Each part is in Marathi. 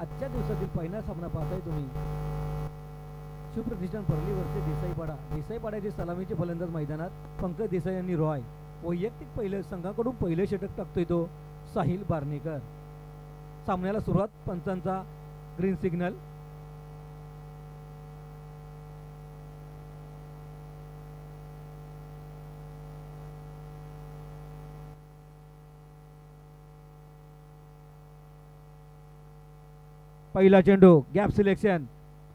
आजच्या दिवसातील पहिला सामना पाहताय तुम्ही शिवप्रतिष्ठान परली वर्षे देसाईपाड्याचे सलामीचे फलंदाज मैदानात पंकज देसाई आणि रॉय वैयक्तिक पहिलं संघाकडून पहिले षटक टाकतोय तो साहिल बारणेकर. सामन्याला सुरुवात पंचांचा ग्रीन सिग्नल. पहिला चेंडू गॅप सिलेक्शन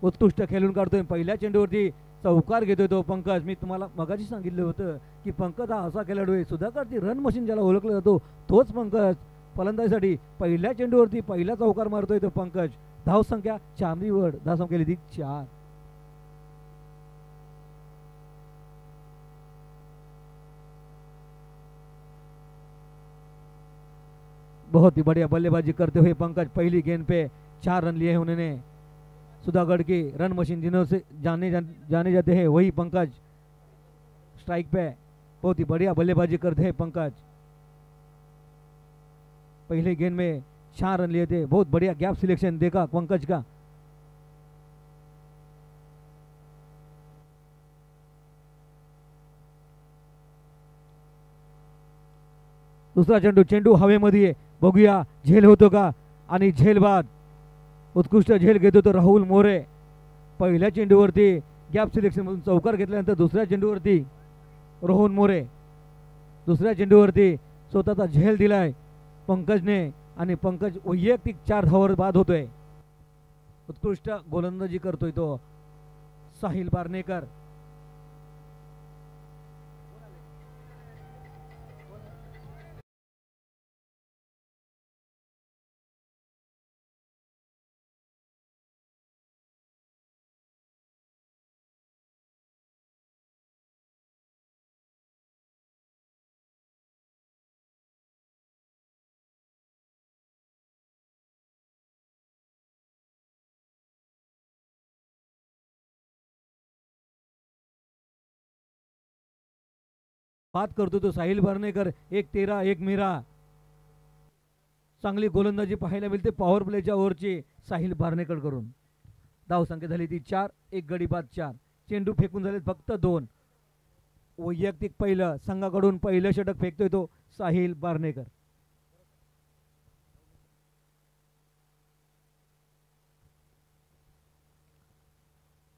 उत्कृष्ट खेळून काढतोय. पहिल्या चेंडूवरती चौकार घेतोय तो पंकज. मी तुम्हाला मगाशी सांगितलं होतं की पंकज हा असा खेळाडू आहे, सुधाकरची रन मशीन ज्याला ओळखला जातो तोच पंकज. फलंदाजीसाठी पहिल्या चेंडूवरती पहिला चौकार मारतोय तो पंकज. धाव संख्या 4 धाव संख्या लिहिली 4. बहुत ही बढ़िया बल्लेबाजी करते हुए पंकज पहली गेंद पे 4 रन लिए हैं उन्होंने. सुधागढ़ की रन मशीन जिन्हों से जाने जाते हैं वही पंकज स्ट्राइक पे बहुत ही बढ़िया बल्लेबाजी करते हैं पंकज. पहले गेंद में 4 रन लिए थे. बहुत बढ़िया गैप सिलेक्शन देखा पंकज का. दुसरा चेंडू हवेमध्ये. बघूया झेल होतो का. आणि झेल बाद उत्कृष्ट झेल घेतो तो राहुल मोरे. पहिल्या चेंडूवरती गॅप सिलेक्शन मधून चौकार घेतल्यानंतर दुसऱ्या चेंडूवरती रोहन मोरे. दुसऱ्या चेंडूवरती स्वतःचा झेल दिलाय पंकजने आणि पंकज वैयक्तिक 4 धावांवर बाद होतोय. उत्कृष्ट गोलंदाजी करतोय तो साहिल बारणेकर. बात करतो तो साहिल बारणेकर. 1-13 1 मेरा. चांगली गोलंदाजी पाहायला मिळते पॉवर प्लेच्या ओव्हरची साहिल बारणेकर करून. धाव संख्या झाली ती 4. एक गडी बाद 4. चेंडू फेकून झाले फक्त 2. वैयक्तिक पहिलं संघाकडून पहिलं षटक फेकतोय तो साहिल बारणेकर.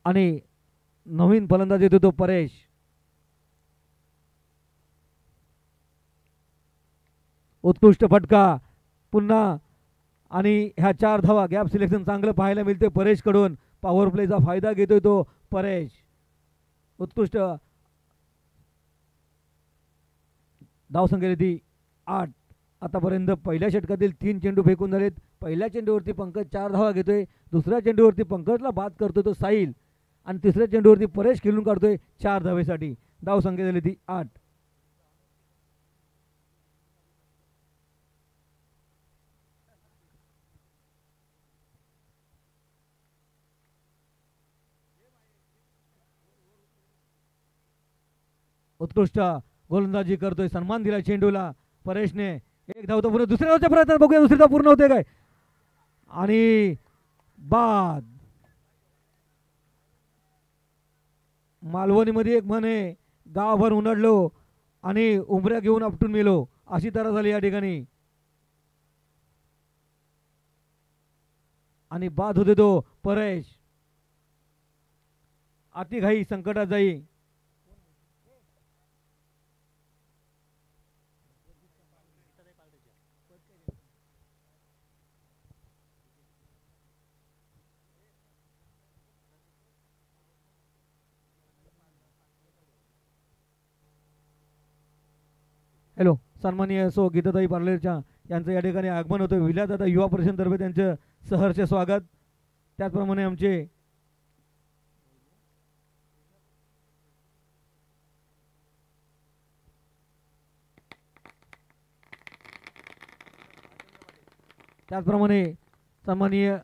आणि नवीन फलंदाज येतो तो परेश. उत्कृष्ट फटका पुन्हा आणि ह्या 4 धावा. गॅप सिलेक्शन चांगलं पाहायला मिळते परेश कडून. पॉवर प्लेचा फायदा घेतोय तो परेश. उत्कृष्ट धाव संख्या ती 8. आतापर्यंत पहिल्या षटकातील 3 चेंडू फेकून झालेत. पहिल्या चेंडूवरती पंकज 4 धावा घेतोय. दुसऱ्या चेंडूवरती पंकजला बाद करतोय तो साहिल आणि तिसऱ्या चेंडूवरती परेश खेळून काढतोय 4 धावेसाठी. धाव संख्या झाली ती 8. उत्कृष्ट गोलंदाजी करतोय. सन्मान दिला चेंडूला परेशने. एक धाव तो पूर्ण. दुसऱ्या धावच्या प्रयत्नात बघूया दुसरी धाव पूर्ण होते काय. आणि बाद. मालवणीमध्ये एक म्हण आहे गावभर उन्हाळलो आणि उमऱ्या घेऊन आपटून मेलो अशी तऱ्हा झाली या ठिकाणी. आणि बाद होते तो परेश. अतिघाई संकटात जाई. हॅलो. सन्माननीय सो गीताताई पार्लेरच्या यांचं या ठिकाणी आगमन होतं. विलासदादा युवा परिषदेतर्फे त्यांचं सहर्ष स्वागत. त्याचप्रमाणे आमचे सन्माननीय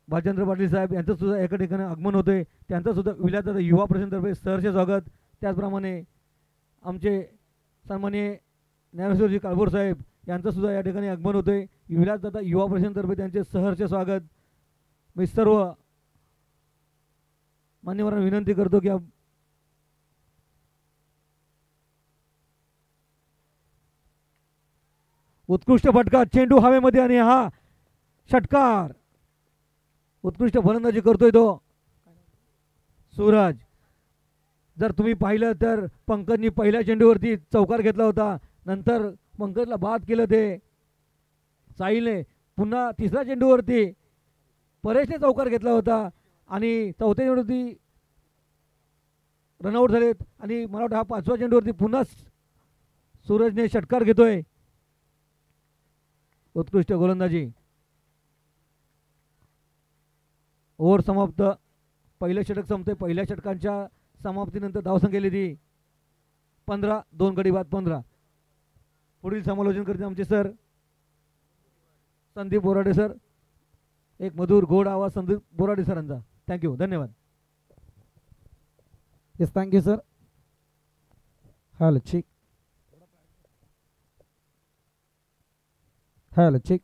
भाजेंद्र पाटील साहेब यांचं सुद्धा एका ठिकाणी आगमन होतंय. त्यांचं सुद्धा विलासदादा युवा परिषदेतर्फे सहर्ष स्वागत. त्याचप्रमाणे आमचे सन्माननीय ज्ञानेश्वरजी काळभोर साहेब यांचं सुद्धा या ठिकाणी आगमन होतंय. विलासदादा युवा परिषदेतर्फे त्यांचे सहर्ष स्वागत. मी सर्व मान्यवरांना विनंती करतो की उत्कृष्ट फटका, चेंडू हवेमध्ये आणि हा षटकार. उत्कृष्ट फलंदाजी करतोय तो सूरज. जर तुम्ही पाहिलं तर पंकजनी पहिल्या चेंडूवरती चौकार घेतला होता, नंतर पंकजला बाद केलं ते साहिलने. पुन्हा तिसऱ्या चेंडूवरती परेशने चौकार घेतला होता आणि चौथ्या चेंडूवरती रनआउट झालेत. आणि मला वाटतं हा पाचव्या चेंडूवरती पुन्हा सूरजने षटकार घेतोय. उत्कृष्ट गोलंदाजी. ओव्हर समाप्त. पहिलं षटक संपते. पहिल्या षटकांच्या समाप्तीनंतर धावसंख्या केली ती 15. 2 गडी बाद 15. पुढील समालोचन करते आमचे सर संदीप बोराडे सर. एक मधुर गोड आवाज संदीप बोराडे सरांचा. थँक्यू, धन्यवाद. Yes, thank you sir. Hello check. Hello check.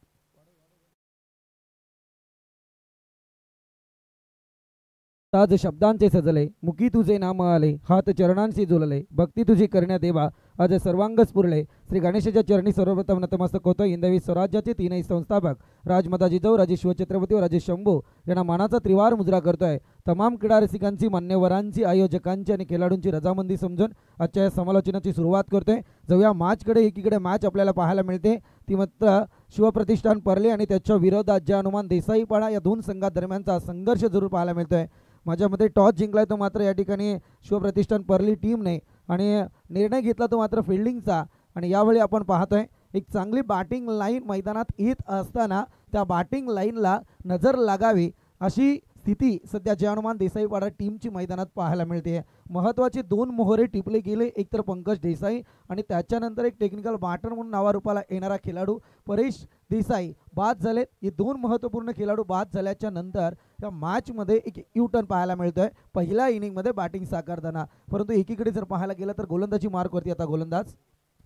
ताज शब्दांचे सजले, मुखी तुझे नाम आले, हात चरणांशी झुलले, भक्ती तुझी करण्या देवा आज सर्वांग स्फुरले. श्री गणेशाच्या चरणी सर्वप्रथम नतमस्तक होतो. हिंदवी स्वराज्याचे तीनही संस्थापक राजमाता जिजाऊ, राजे शिवछत्रपती व राजे शंभू यांना मानाचा त्रिवार मुजरा करतोय. तमाम क्रीडा रसिकांची, मान्यवरांची, आयोजकांची आणि खेळाडूंची रजामंदी समजून आजच्या या समालोचनाची सुरुवात करतोय. जाऊया मॅचकडे. एकीकडे मॅच आपल्याला पाहायला मिळते ती मात्र शिवप्रतिष्ठान परली आणि त्याच्या विरोधात जय हनुमान देसाईपाडा या दोन संघादरम्यानचा संघर्ष जरूर पाहायला मिळतोय. माझ्यामध्ये टॉस जिंकलाय तो मात्र या ठिकाणी शिवप्रतिष्ठान परली टीमने आणि निर्णय घेतला तो मात्र फिल्डिंगचा. आणि यावेळी आपण पाहतोय एक चांगली बॅटिंग लाईन मैदानात येत असताना त्या बॅटिंग लाईनला नजर लागावी अशी स्थिती सध्या जय हनुमान देसाईपाडा टीमची मैदानात पाहायला मिळते. महत्त्वाचे 2 मोहरे टिपले गेले. एक तर पंकज देसाई आणि त्याच्यानंतर एक टेक्निकल बॅटर म्हणून नावारूपाला येणारा खेळाडू परेश देसाई बाद झालेत. हे 2 महत्त्वपूर्ण खेळाडू बाद झाल्याच्या नंतर या मॅचमध्ये एक यू टर्न पाहायला मिळतोय पहिल्या इनिंगमध्ये बॅटिंग साकारताना. परंतु एकीकडे जर पाहायला गेलं तर गोलंदाजी मार्कवरती आता गोलंदाज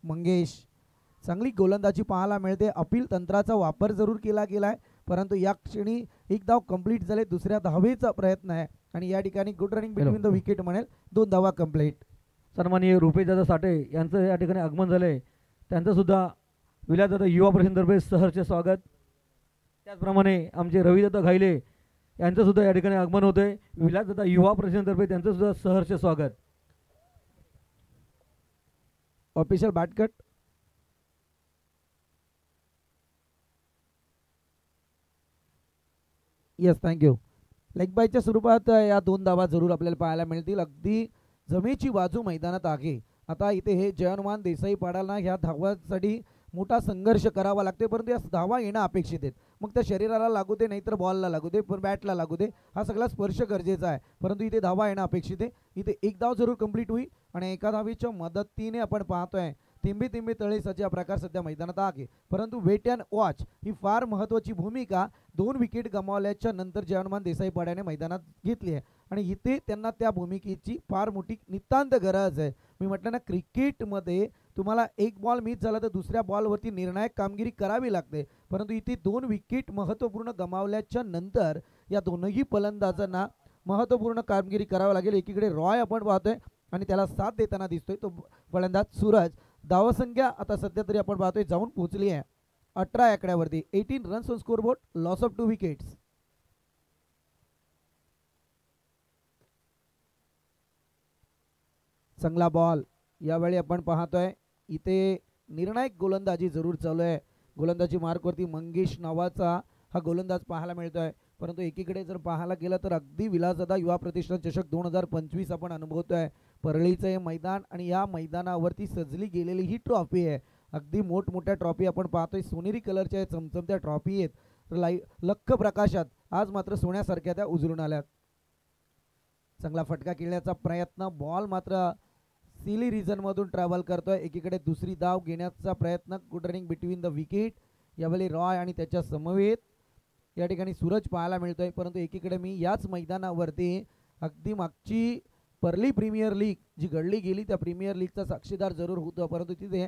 मंगेश. चांगली गोलंदाजी पाहायला मिळते. अपील तंत्राचा वापर जरूर केला गेलाय परंतु या क्षणी एक धाव कंप्लीट झाले. दुसऱ्या धावेचा प्रयत्न आहे आणि या ठिकाणी good running between the wicket म्हणेल. 2 धावा कंप्लीट. सन्माननीय रुपेशदादा साठे यांचं या ठिकाणी आगमन झालंय. त्यांचं सुद्धा विलासदादा युवा परिषदेतर्फे सहर्ष स्वागत. त्याचप्रमाणे आमचे रविदादा घाईले यांचं सुद्धा या ठिकाणी आगमन होतंय. विलासदादा युवा परिषदेतर्फे त्यांचं सुद्धा सहर्ष स्वागत. ऑफिशियल बॅटकट. Yes, thank you. लेग बायच्या स्वरूपात या 2 धावा जरूर आपल्याला पाहायला मिळतील. अगदी जमेची बाजू मैदानात आहे. आता इथे हे जय हनुमान देसाई पाडाला ह्या धावांसाठी मोठा संघर्ष करावा लागते परंतु या धावा येणं अपेक्षित आहेत. मग त्या शरीराला लागू दे नाहीतर बॉलला लागू दे पण बॅटला लागू दे हा सगळा स्पर्श गरजेचा आहे. परंतु इथे धावा येणं अपेक्षित आहे. इथे एक धाव जरूर कंप्लीट होईल आणि एका धावीच्या मदतीने आपण पाहतोय थिंबी थिंबी तळे सज्जा प्रकार सध्या मैदानात आहे. परंतु वेट अँड वॉच ही फार महत्त्वाची भूमिका 2 विकेट गमावल्याच्या नंतर जय हनुमान देसाई पाड्याने मैदानात घेतली आहे आणि इथे त्यांना त्या भूमिकेची फार मोठी नितांत गरज आहे. मी म्हटलं ना क्रिकेटमध्ये तुम्हाला एक बॉल मिस झाला तर दुसऱ्या बॉलवरती निर्णायक कामगिरी करावी लागते परंतु इथे 2 विकेट महत्त्वपूर्ण गमावल्याच्या नंतर या दोनही फलंदाजांना महत्त्वपूर्ण कामगिरी करावी लागेल. एकीकडे रॉय आपण पाहतोय आणि त्याला साथ देताना दिसतोय तो फलंदाज सूरज. धावसंख्या आता सध्या तरी आपण पाहतोय जाऊन पोहोचली आहे 18 आकड्यावरती. 18 runs on scoreboard, loss of 2 wickets. चांगला बॉल यावेळी आपण पाहतोय. इथे निर्णायक गोलंदाजी जरूर चालू आहे. गोलंदाजी मार्कवरती मंगेश नावाचा हा गोलंदाज पाहायला मिळतोय परंतु एकीकडे जर पाहायला गेलं तर अगदी विलासदादा युवा प्रतिष्ठान चषक 2025 आपण अनुभवतोय. परळीचं हे मैदान आणि या मैदानावरती सजली गेलेली ही ट्रॉफी आहे. अगदी मोठमोठ्या ट्रॉफी आपण पाहतोय. सोनेरी कलरच्या चमचमत्या ट्रॉफी आहेत. लख प्रकाशात आज मात्र सोन्यासारख्या त्या उजळून आल्यात. चांगला फटका खेळण्याचा प्रयत्न. बॉल मात्र सिली रिजन मधून ट्रॅव्हल करतोय. एकीकडे दुसरी धाव घेण्याचा प्रयत्न. Good running between the wicket. यावेळी रॉय आणि त्याच्या समवेत या ठिकाणी सूरज पाहायला मिळतोय परंतु एकीकडे मी याच मैदानावरती अगदी मागची परली प्रीमियर लीग जी घडली गेली त्या प्रीमियर लीगचा साक्षीदार जरूर होतो परंतु तिथे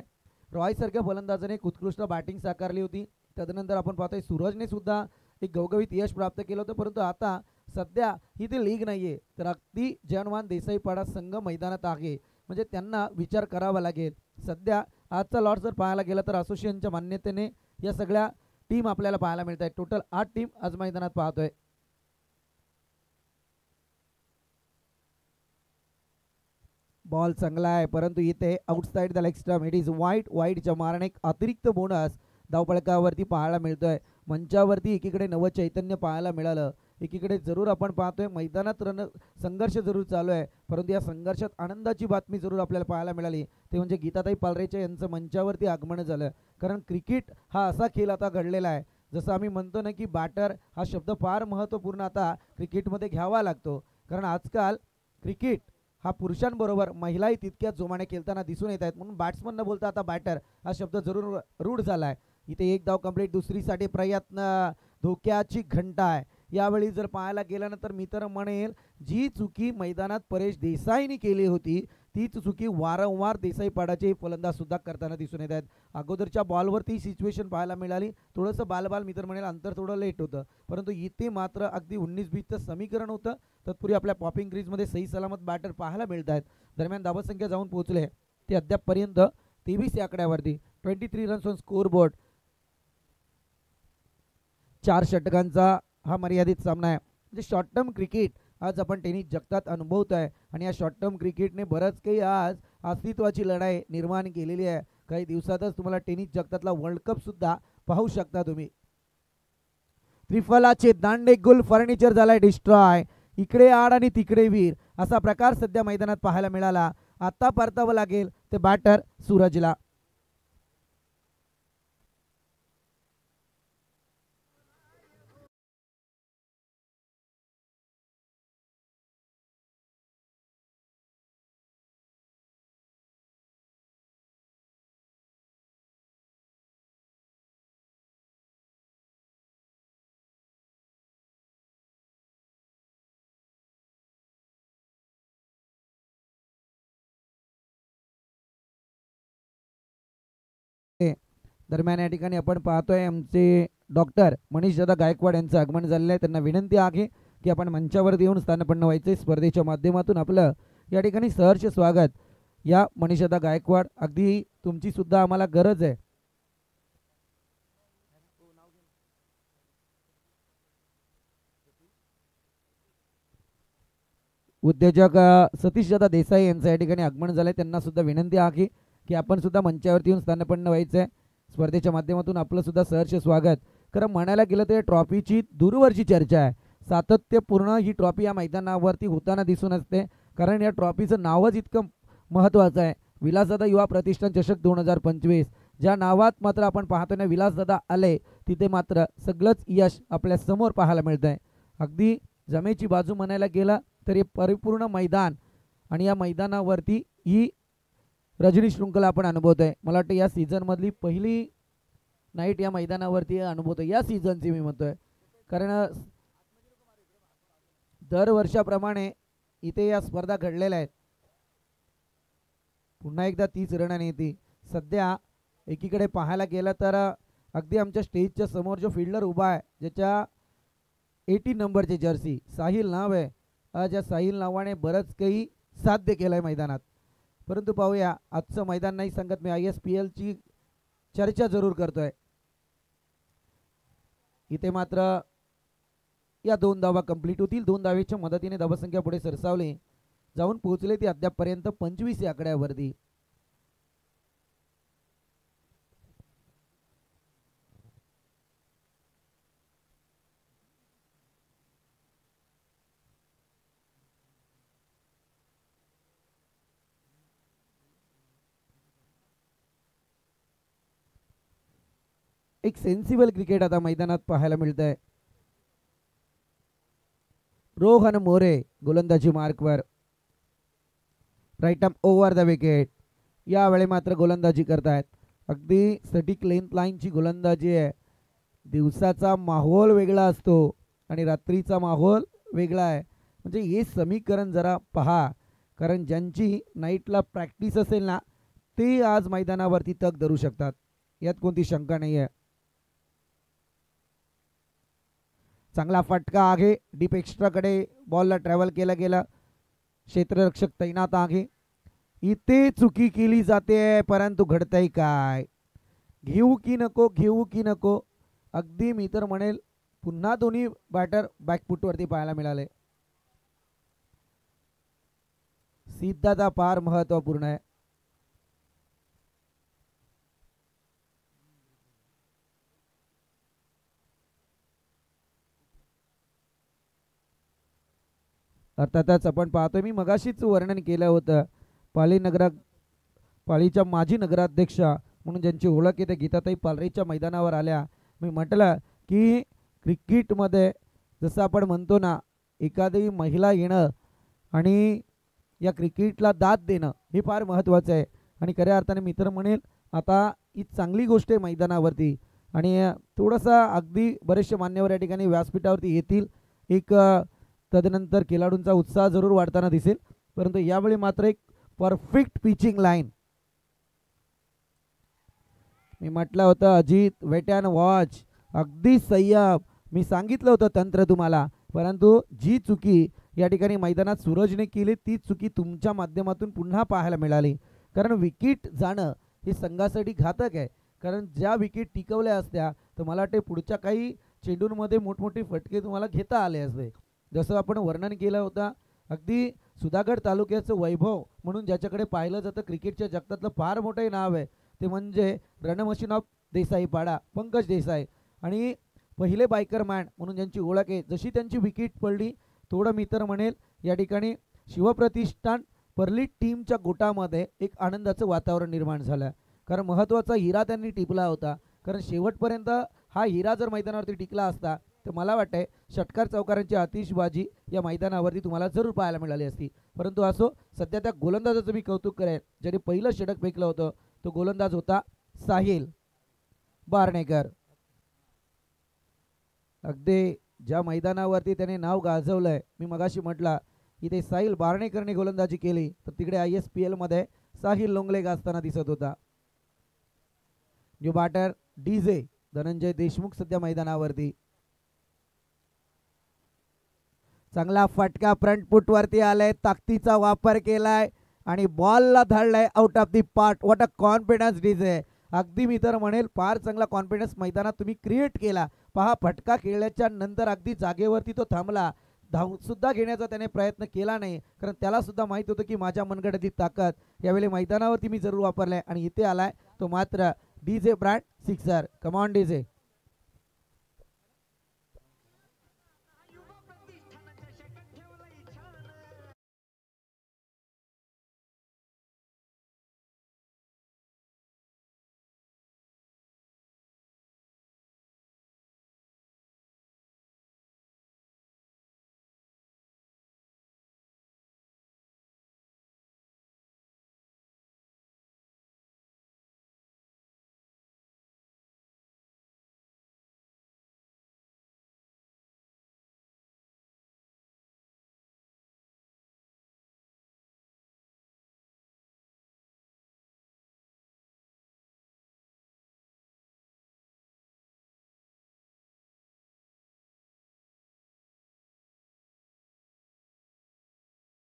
रॉय सारख्या फलंदाजाने उत्कृष्ट बॅटिंग साकारली होती. तदनंतर आपण पाहतोय सूरजने सुद्धा एक घवघवीत यश प्राप्त केलं होतं, परंतु आता सध्या ही ती लीग नाही आहे, तर अगदी जनवान देसाईपाडा संघ मैदानात आहे. म्हणजे त्यांना विचार करावा लागेल. सध्या आजचा लॉट जर पाहायला गेला तर असोसिएशनच्या मान्यतेने या सगळ्या टीम आपल्याला पाहायला मिळत आहेत. टोटल 8 टीम आज मैदानात पाहतोय. बॉल चांगला आहे, परंतु इथे outside the leg stump, it is वाईटच्या मारणे एक अतिरिक्त बोनस धावफलकावरती पाहायला मिळतोय. मंचावरती एकीकडे नव चैतन्य पाहायला मिळालं, एकीकडे जरूर आपण पाहतोय मैदानात संघर्ष जरूर चालू आहे, परंतु या संघर्षात आनंदाची बातमी जरूर आपल्याला पाहायला मिळाली. ते म्हणजे गीताताई पालरेच्या यांचं मंचावरती आगमन झालं. कारण क्रिकेट हा असा खेळ आता घडलेला आहे, जसं आम्ही म्हणतो ना की बॅटर हा शब्द फार महत्त्वपूर्ण आता क्रिकेटमध्ये घ्यावा लागतो. कारण आजकाल क्रिकेट हा पुरुषांबरोबर महिलाही तितक्याच जोमाने खेळताना दिसून येत आहेत. म्हणून बॅट्समन न बोलता आता बॅटर हा शब्द जरूर रूढ झाला आहे. इथे एक धाव कंप्लीट, दुसरीसाठी प्रयत्न, धोक्याची घंटा आहे. यावेळी जर पाहायला गेलं तर मी तर म्हणेल जी चुकी मैदानात परेश देसाईंनी केली होती तीच चुकी वारंवार देसाईपाडाचे फलंदाज सुद्धा करताना दिसून येत आहेत. अगोदरच्या बॉलवरती सिच्युएशन पाहायला मिळाली, थोडंसं बाल मी तर म्हणेल अंतर थोडं लेट होतं, परंतु इथे मात्र अगदी 19-20चं समीकरण होतं. तत्पूर्वी आपल्या पॉपिंग क्रीजमध्ये सही सलामत बॅटर पाहायला मिळत आहेत. दरम्यान धावसंख्या जाऊन पोहोचले ते अद्यापपर्यंत 23 या आकड्यावरती. 23 रन्स ऑन स्कोरबोर्ड. 4 षटकांचा हा मर्यादित सामना आहे. म्हणजे शॉर्ट टर्म क्रिकेट आज आपण टेनिस जगतात अनुभवत आहे आणि या शॉर्ट टर्म क्रिकेटने बरंच काही आज अस्तित्वाची लढाई निर्माण केलेली आहे. काही दिवसातच तुम्हाला टेनिस जगतातला वर्ल्ड कप सुद्धा पाहू शकता तुम्ही. त्रिफलाचे दांडे गुल फर्निचर झालाय डिस्ट्रॉय. इकडे आड आणि तिकडे वीर असा प्रकार सध्या मैदानात पाहायला मिळाला. आता परतावं लागेल ते बॅटर सूरजला. दरम्यान या ठिकाणी आपण पाहतोय आमचे डॉक्टर मनीष दादा गायकवाड यांचं आगमन झालेलं आहे. त्यांना विनंती आहे की आपण मंचावरती येऊन स्थानपन्न व्हायचे. स्पर्धेच्या माध्यमातून आपलं या ठिकाणी सहर्ष स्वागत. या मनीष दादा गायकवाड, अगदी तुमची सुद्धा आम्हाला गरज आहे. उद्योजक सतीश दादा देसाई यांचं या ठिकाणी आगमन झालंय. त्यांना सुद्धा विनंती आहे की आपण सुद्धा मंचावरती येऊन स्थानपन्न व्हायचं आहे. स्पर्धेच्या माध्यमातून आपलं सुद्धा सहर्ष स्वागत. खरं म्हणायला गेलं तर ट्रॉफीची दूरवरची चर्चा आहे. सातत्यपूर्ण ही ट्रॉफी या मैदानावरती होताना दिसून असते, कारण या ट्रॉफीचं नावच इतकं महत्त्वाचं आहे. विलासदादा युवा प्रतिष्ठान चषक 2025. ज्या नावात मात्र आपण पाहतो ना विलासदादा आले, तिथे मात्र सगळंच यश आपल्या समोर पाहायला मिळतंय. अगदी जमेची बाजू म्हणायला गेला तर हे परिपूर्ण मैदान आणि या मैदानावरती ही रजनी शृंखला आपण अनुभवतोय. मला वाटतं या सीझनमधली पहिली नाईट या मैदानावरती अनुभवतोय, या सीझनची मी म्हणतोय. कारण दरवर्षाप्रमाणे इथे या स्पर्धा घडलेल्या आहेत. पुन्हा एकदा 30 रनाने येते. सध्या एकीकडे पाहायला गेलं तर अगदी आमच्या स्टेजच्या समोर जो फिल्डर उभा आहे, ज्याच्या 18 नंबरचे जर्सी साहिल नाव आहे, आज या साहिल नावाने बरंच काही साध्य केलं आहे मैदानात. परंतु पाहूया, आजचं मैदान नाही सांगत मी, ISPL ची चर्चा जरूर करतोय. इथे मात्र या 2 धावा कंप्लीट होतील. 2 धावेच्या मदतीने धावसंख्या पुढे सरसावली जाऊन पोहोचले ती अद्यापपर्यंत 25 या आकड्यावरती. एक सेन्सिबल क्रिकेट आता मैदानात पाहायला मिळत आहे. रोहन मोरे गोलंदाजी मार्कवर, right arm over the wicket. यावेळी मात्र गोलंदाजी करतायत. अगदी सटीक लेंथ लाईनची गोलंदाजी आहे. दिवसाचा माहोल वेगळा असतो आणि रात्रीचा माहोल वेगळा आहे. म्हणजे हे समीकरण जरा पहा, कारण ज्यांची नाईटला प्रॅक्टिस असेल ना ते आज मैदानावरती तग धरू शकतात, यात कोणती शंका नाही आहे. चांगला फटका आहे डीप एक्स्ट्राकडे बॉलला ट्रॅव्हल केला गेला. क्षेत्ररक्षक तैनात आहे. इथे चुकी केली जाते परंतु घडतंय काय, घेऊ की नको, घेऊ की नको. अगदी मी तर म्हणेल पुन्हा दोन्ही बॅटर बॅकफुटवरती पाहायला मिळाले. सिद्धता फार महत्वपूर्ण आहे. अर्थातच आपण पाहतोय, मी मगाशीच वर्णन केलं होतं, पालीच्या माजी नगराध्यक्षा म्हणून ज्यांची ओळख येते गीताताई पालरेच्या मैदानावर आल्या. मी म्हटलं की क्रिकेटमध्ये जसं आपण म्हणतो ना, एखादी महिला येणं आणि या क्रिकेटला दाद देणं हे फार महत्त्वाचं आहे. आणि खऱ्या अर्थाने मी तर म्हणेल आता ही चांगली गोष्ट आहे मैदानावरती. आणि थोडासा अगदी बरेचसे मान्यवर या ठिकाणी व्यासपीठावरती येतील. एक तदनंतर खेळाडूंचा उत्साह जरूर वाढताना दिसेल. परंतु यावेळी मात्र एक परफेक्ट पिचिंग लाईन. मी म्हटलं होतं अजित वेट अँड वॉच, अगदी संयम. मी सांगितलं होतं तंत्र तुम्हाला, परंतु जी चुकी या ठिकाणी मैदानात सूरजने केली ती चुकी तुमच्या माध्यमातून पुन्हा पाहायला मिळाली. कारण विकेट जाणं हे संघासाठी घातक आहे. कारण ज्या विकेट टिकवल्या असत्या तर मला वाटते पुढच्या काही चेंडूंमध्ये मोठमोठे फटके तुम्हाला घेता आले असते. जसं आपण वर्णन केलं होतं, अगदी सुधागड तालुक्याचं वैभव म्हणून ज्याच्याकडे पाहिलं जातं क्रिकेटच्या जगतातलं फार मोठं नाव आहे ते म्हणजे रणमशीन ऑफ देसाईपाडा पंकज देसाई. आणि पहिले बायकर मॅन म्हणून ज्यांची ओळख आहे. जशी त्यांची विकेट पडली थोडं मी तर म्हणेल या ठिकाणी शिवप्रतिष्ठान परली टीमच्या गोटामध्ये एक आनंदाचं वातावरण निर्माण झालं. कारण महत्त्वाचा हिरा त्यांनी टिपला होता. कारण शेवटपर्यंत हा हिरा जर मैदानावरती टिकला असता तर मला वाटते षटकार चौकारांची आतिषबाजी या मैदानावरती तुम्हाला जरूर पाहायला मिळाली असती. परंतु असो, सध्या त्या गोलंदाजाचं मी कौतुक करेन ज्याने पहिलं षटक फेकलं होतं. तो गोलंदाज होता साहिल बारणेकर. अगदी ज्या मैदानावरती त्याने नाव गाजवलंय, मी मगाशी म्हटलं इथे साहिल बारणेकरने गोलंदाजी केली तर तिकडे ISPL मध्ये साहिल लोंगले गाजताना दिसत होता. New batter DJ Dhananjay Deshmukh सध्या मैदानावरती. चांगला फटका फ्रंट फुट वरती आलाय, ताकदीचा वापर केलाय आणि बॉलला धरलाय out of the park. What a confidence DJ. अगदी मी तर म्हणेल फार चांगला कॉन्फिडन्स मैदानात तुम्ही क्रिएट केला. पहा, फटका खेळल्याच्या नंतर अगदी जागेवरती तो थांबला, धाव सुद्धा घेण्याचा त्याने प्रयत्न केला नाही. कारण त्याला सुद्धा माहित होतं की माझ्या मनगटाची ताकद यावेळी मैदानावरती मी जरूर वापरलाय आणि इथे आलाय तो मात्र DJ brand sixer. Come on DJ.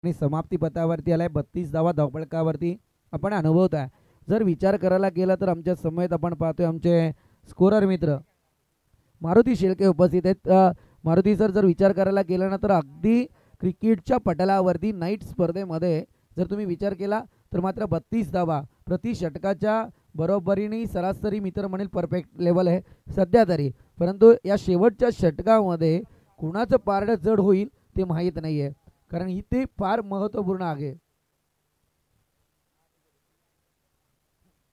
आणि समाप्ती पथावरती आलाय 32 धावा धावपळकावरती आपण अनुभवत आहे. जर विचार करायला गेला तर आमच्या समयेत आपण पाहतोय आमचे स्कोरर मित्र मारुती शेळके उपस्थित आहेत. मारुती सर, जर विचार करायला गेला ना तर अगदी क्रिकेटच्या पटलावरती नाईट स्पर्धेमध्ये जर तुम्ही विचार केला तर मात्र 32 धावा प्रति षटकाच्या बरोबरीने सरासरी मित्र म्हणेल परफेक्ट लेवल आहे सध्या तरी. परंतु या शेवटच्या षटकामध्ये कुणाचं पारडं जड होईल ते माहीत नाही आहे. कारण इथे फार महत्त्वपूर्ण आहे.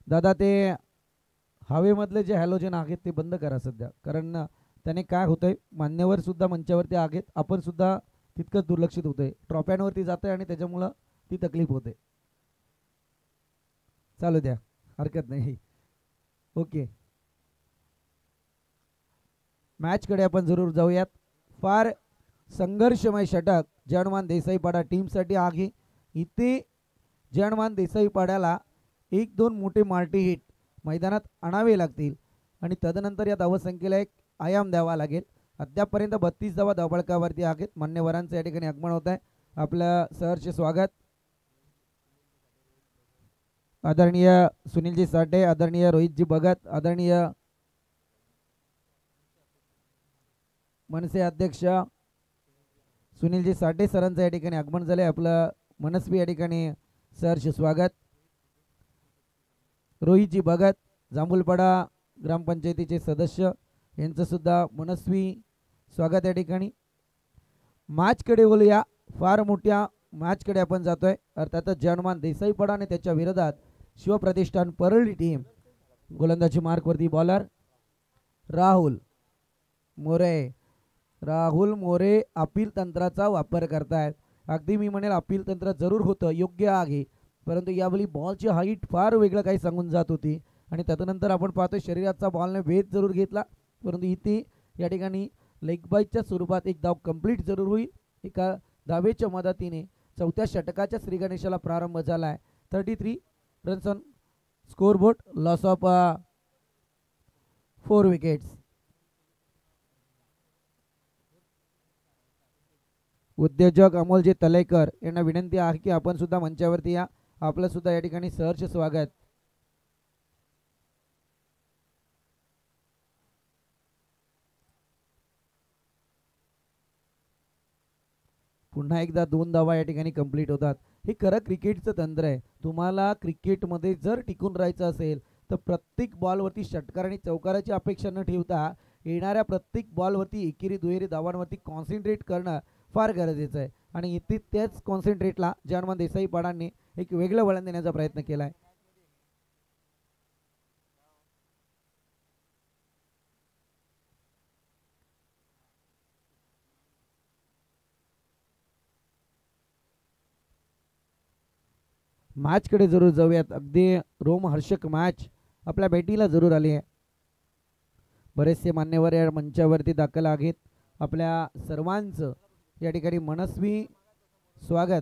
दादा, ते हवेमधले जे हॅलोजन आहेत ते बंद करा सध्या. कारण त्याने काय होतंय, मान्यवर सुद्धा मंचावरती आहेत, आपण सुद्धा तितकंच दुर्लक्षित होतंय, ट्रॉफ्यांवरती जातंय आणि त्याच्यामुळं ती तकलीफ होते. चालू द्या, हरकत नाही. ओके, मॅचकडे आपण जरूर जाऊयात. फार संघर्षमय षटक जयहनुमान देसाईपाडा टीमसाठी आहे. इथे जयहनुमान देसाईपाड्याला 1-2 मोठे मार्टी हिट मैदानात आणावे लागतील आणि तदनंतर या धावसंख्येला एक आयाम द्यावा लागेल. अद्यापपर्यंत 32 धावा धावफलकावरती आहेत. मान्यवरांचं या ठिकाणी आगमन होत आहे. आपलं सहर्ष स्वागत. आदरणीय सुनीलजी साठे, आदरणीय रोहितजी भगत, आदरणीय मनसे अध्यक्ष सुनीलजी साठे सरांचं या ठिकाणी आगमन झाले. आपलं मनस्वी या ठिकाणी सहर्ष स्वागत. रोहितजी भगत, जांभूलपाडा ग्रामपंचायतीचे सदस्य, यांचं सुद्धा मनस्वी स्वागत या ठिकाणी. मॅचकडे बोलूया. फार मोठ्या मॅचकडे आपण जातोय. अर्थातच जनमान देसाईपाडा आणि त्याच्या विरोधात शिवप्रतिष्ठान परळी टीम. गोलंदाजी मार्कवरती बॉलर राहुल मोरे. राहुल मोरे अपील तंत्राचा वापर करतायत. अगदी मी म्हणेल अपील तंत्र जरूर होतं, योग्य आहे, परंतु यावेळी बॉलची हाईट फार वेगळं काही सांगून जात होती आणि त्यानंतर आपण पाहतोय शरीराचा बॉलने वेध जरूर घेतला, परंतु इथे या ठिकाणी लेग बाईटच्या स्वरूपात एक धाव कंप्लीट जरूर होईल. एका धावेच्या मदतीने चौथ्या षटकाच्या श्री गणेशाला प्रारंभ झाला आहे. 33 runs on scoreboard, loss of 4 wickets. उद्योजक अमोलजी तलेकर यांना विनंती आहे की आपण सुद्धा मंचावरती या. आपलं सुद्धा या ठिकाणी सहर्ष स्वागत. पुन्हा एकदा 2 धावा या ठिकाणी कंप्लीट होतात. हे खरं क्रिकेटचं तंत्र आहे. तुम्हाला क्रिकेटमध्ये जर टिकून राहायचं असेल तर प्रत्येक बॉलवरती षटकार आणि चौकाराची अपेक्षा न ठेवता येणाऱ्या प्रत्येक बॉलवरती एकेरी दुहेरी धावांवरती कॉन्सन्ट्रेट करणं फार गरजेचं आहे आणि इथे त्याच कॉन्सन्ट्रेटला जनमान देसाईपाडांनी एक वेगळं वळण देण्याचा प्रयत्न केला आहे. मॅचकडे जरूर जाऊयात. अगदी रोमहर्षक मॅच आपल्या भेटीला जरूर आली आहे. बरेचसे मान्यवर या मंचावरती दाखल आहेत. आपल्या सर्वांचं या ठिकाणी मनस्वी स्वागत.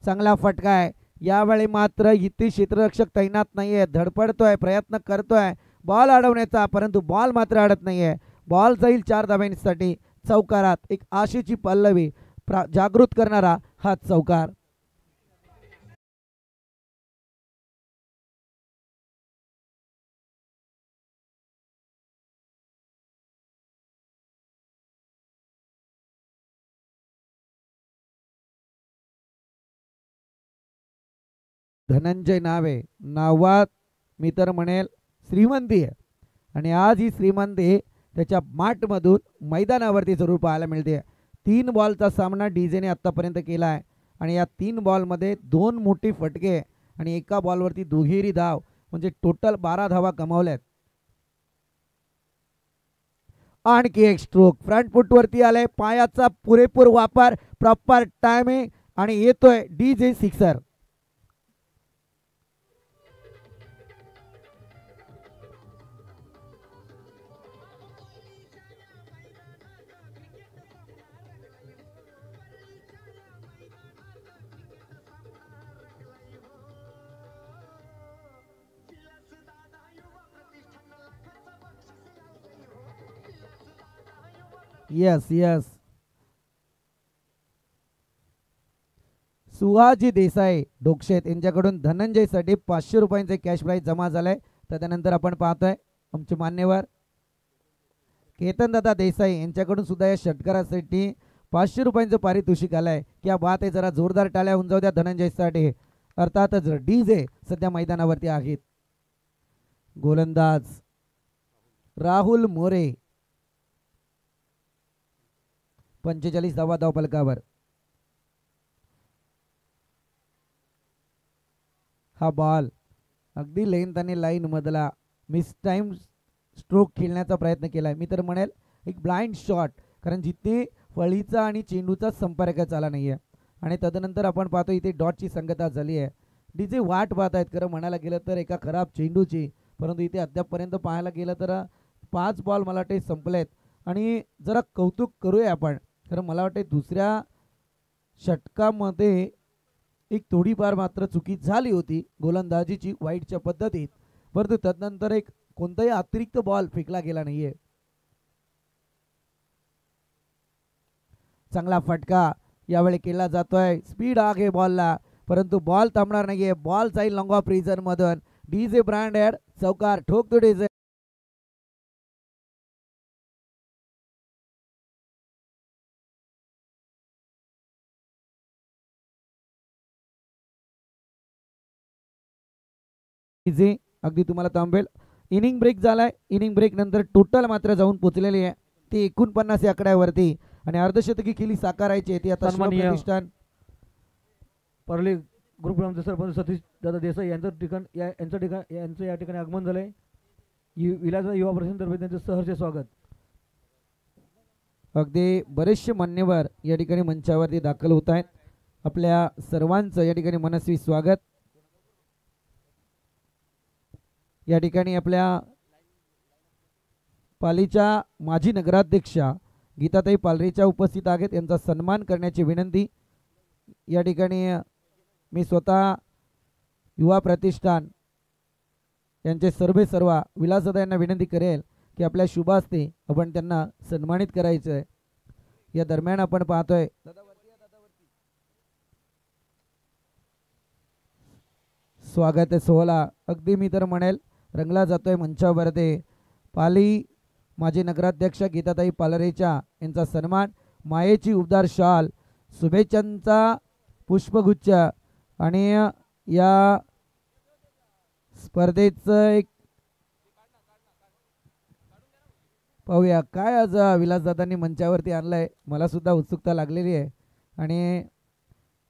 चांगला फटका आहे. यावेळी मात्र इथे क्षेत्ररक्षक तैनात नाहीये. धडपडतोय, प्रयत्न करतोय बॉल अडवण्याचा, परंतु बॉल मात्र अडत नाहीये. बॉल जाईल 4 धाब्यांसाठी चौकारात. एक आशेची पल्लवी जागृत करणारा हा चौकार. धनंजय नावे नावात मी तर म्हणेल श्रीमंती आहे आणि आज ही श्रीमंती त्याच्या माठमधून मैदानावरती जरूर पाहायला मिळते. 3 बॉलचा सामना डीजेने आत्तापर्यंत केला आहे आणि या 3 बॉलमध्ये 2 मोठे फटके आणि एका बॉलवरती दुहेरी धाव, म्हणजे टोटल 12 धावा कमावल्यात. आणखी एक स्ट्रोक फ्रंट फुटवरती आलाय. पायाचा पुरेपूर वापर, प्रॉपर टायमिंग आणि येतोय डीजे सिक्सर. यस यस सुहाजी देसाई डोक्षेत यांच्याकडून धनंजयसाठी 500 रुपयांचे कॅश प्राईज जमा झालाय. त्यानंतर आपण पाहतोय आमचे मान्यवर केतनदादा देसाई यांच्याकडून सुद्धा या षटकारासाठी 500 रुपयांचं पारितोषिक आलंय. क्या बात आहे. जरा जोरदार टाळ्या होऊन जाऊ द्या धनंजयसाठी. अर्थातच डीजे सध्या मैदानावरती आहेत. गोलंदाज राहुल मोरे 45 धावा धावफलकावर. हा बॉल अगदी लेंथ आणि लाईन मधला मिस टाइम स्ट्रोक खेळण्याचा प्रयत्न केलाय. मी तर म्हणेल एक ब्लाइंड शॉट, कारण जिथे फळीचा आणि चेंडूचा संपर्क झाला नाहीये आणि तदनंतर आपण पाहतो इथे डॉटची संगता झाली आहे. डीजे वाट पाहत आहेत खरं म्हणायला गेलं तर एका खराब चेंडूची, परंतु इथे अद्यापपर्यंत पाहायला गेलं तर 5 बॉल मला वाटते संपलेत. आणि जरा कौतुक करूया आपण, कारण मला वाटते दुसऱ्या षटकामध्ये एक थोडीफार मात्र चुकी झाली होती गोलंदाजीची वाईटच्या पद्धतीत, परंतु तदनंतर एक कोणताही अतिरिक्त बॉल फेकला गेला नाहीये. चांगला फटका यावेळी केला जातोय. स्पीड आहे बॉलला, परंतु बॉल थांबणार नाहीये. बॉल जाईल लॉंग ऑफ रिझन मधून. डीजे ब्रँडेड चौकार ठोकतो डीजे. अगदी तुम्हाला थांबेल. इनिंग ब्रेक झालाय. इनिंग ब्रेक नंतर टोटल मात्र जाऊन पोहोचलेली आहे ती 49 या आकड्यावरती आणि अर्धशतकी केली साकारायची ती आता सन्माननीय प्रतिष्ठान परळी ग्रुप ग्रामचे सरपंच सतीश दादा देसाई यांचं यांचं या ठिकाणी आगमन झालंय. विलास युवा परिषदेतर्फे त्यांचं सहर्ष स्वागत. अगदी बरेचसे मान्यवर या ठिकाणी मंचावरती दाखल होत आहेत. आपल्या सर्वांचं या ठिकाणी मनस्वी स्वागत. या ठिकाणी आपल्या पालीच्या माजी नगराध्यक्षा गीताताई पालरेच्या उपस्थित आहेत. यांचा सन्मान करण्याची विनंती. या ठिकाणी मी स्वतः युवा प्रतिष्ठान यांचे सर्व विलासदादा यांना विनंती करेल की आपल्या शुभ हस्ते आपण त्यांना सन्मानित करायचं आहे. या दरम्यान आपण पाहतोय स्वागत सोहळा अगदी मी तर म्हणेल रंगला जातोय मंचावरती. पाली माजी नगराध्यक्ष गीताताई पालरेच्या यांचा सन्मान, मायेची उबदार शाल, शुभेच्छांचा पुष्पगुच्छ आणि या स्पर्धेचं एक पाहूया काय आज विलासदादांनी मंचावरती आणलंय. मला सुद्धा उत्सुकता लागलेली आहे आणि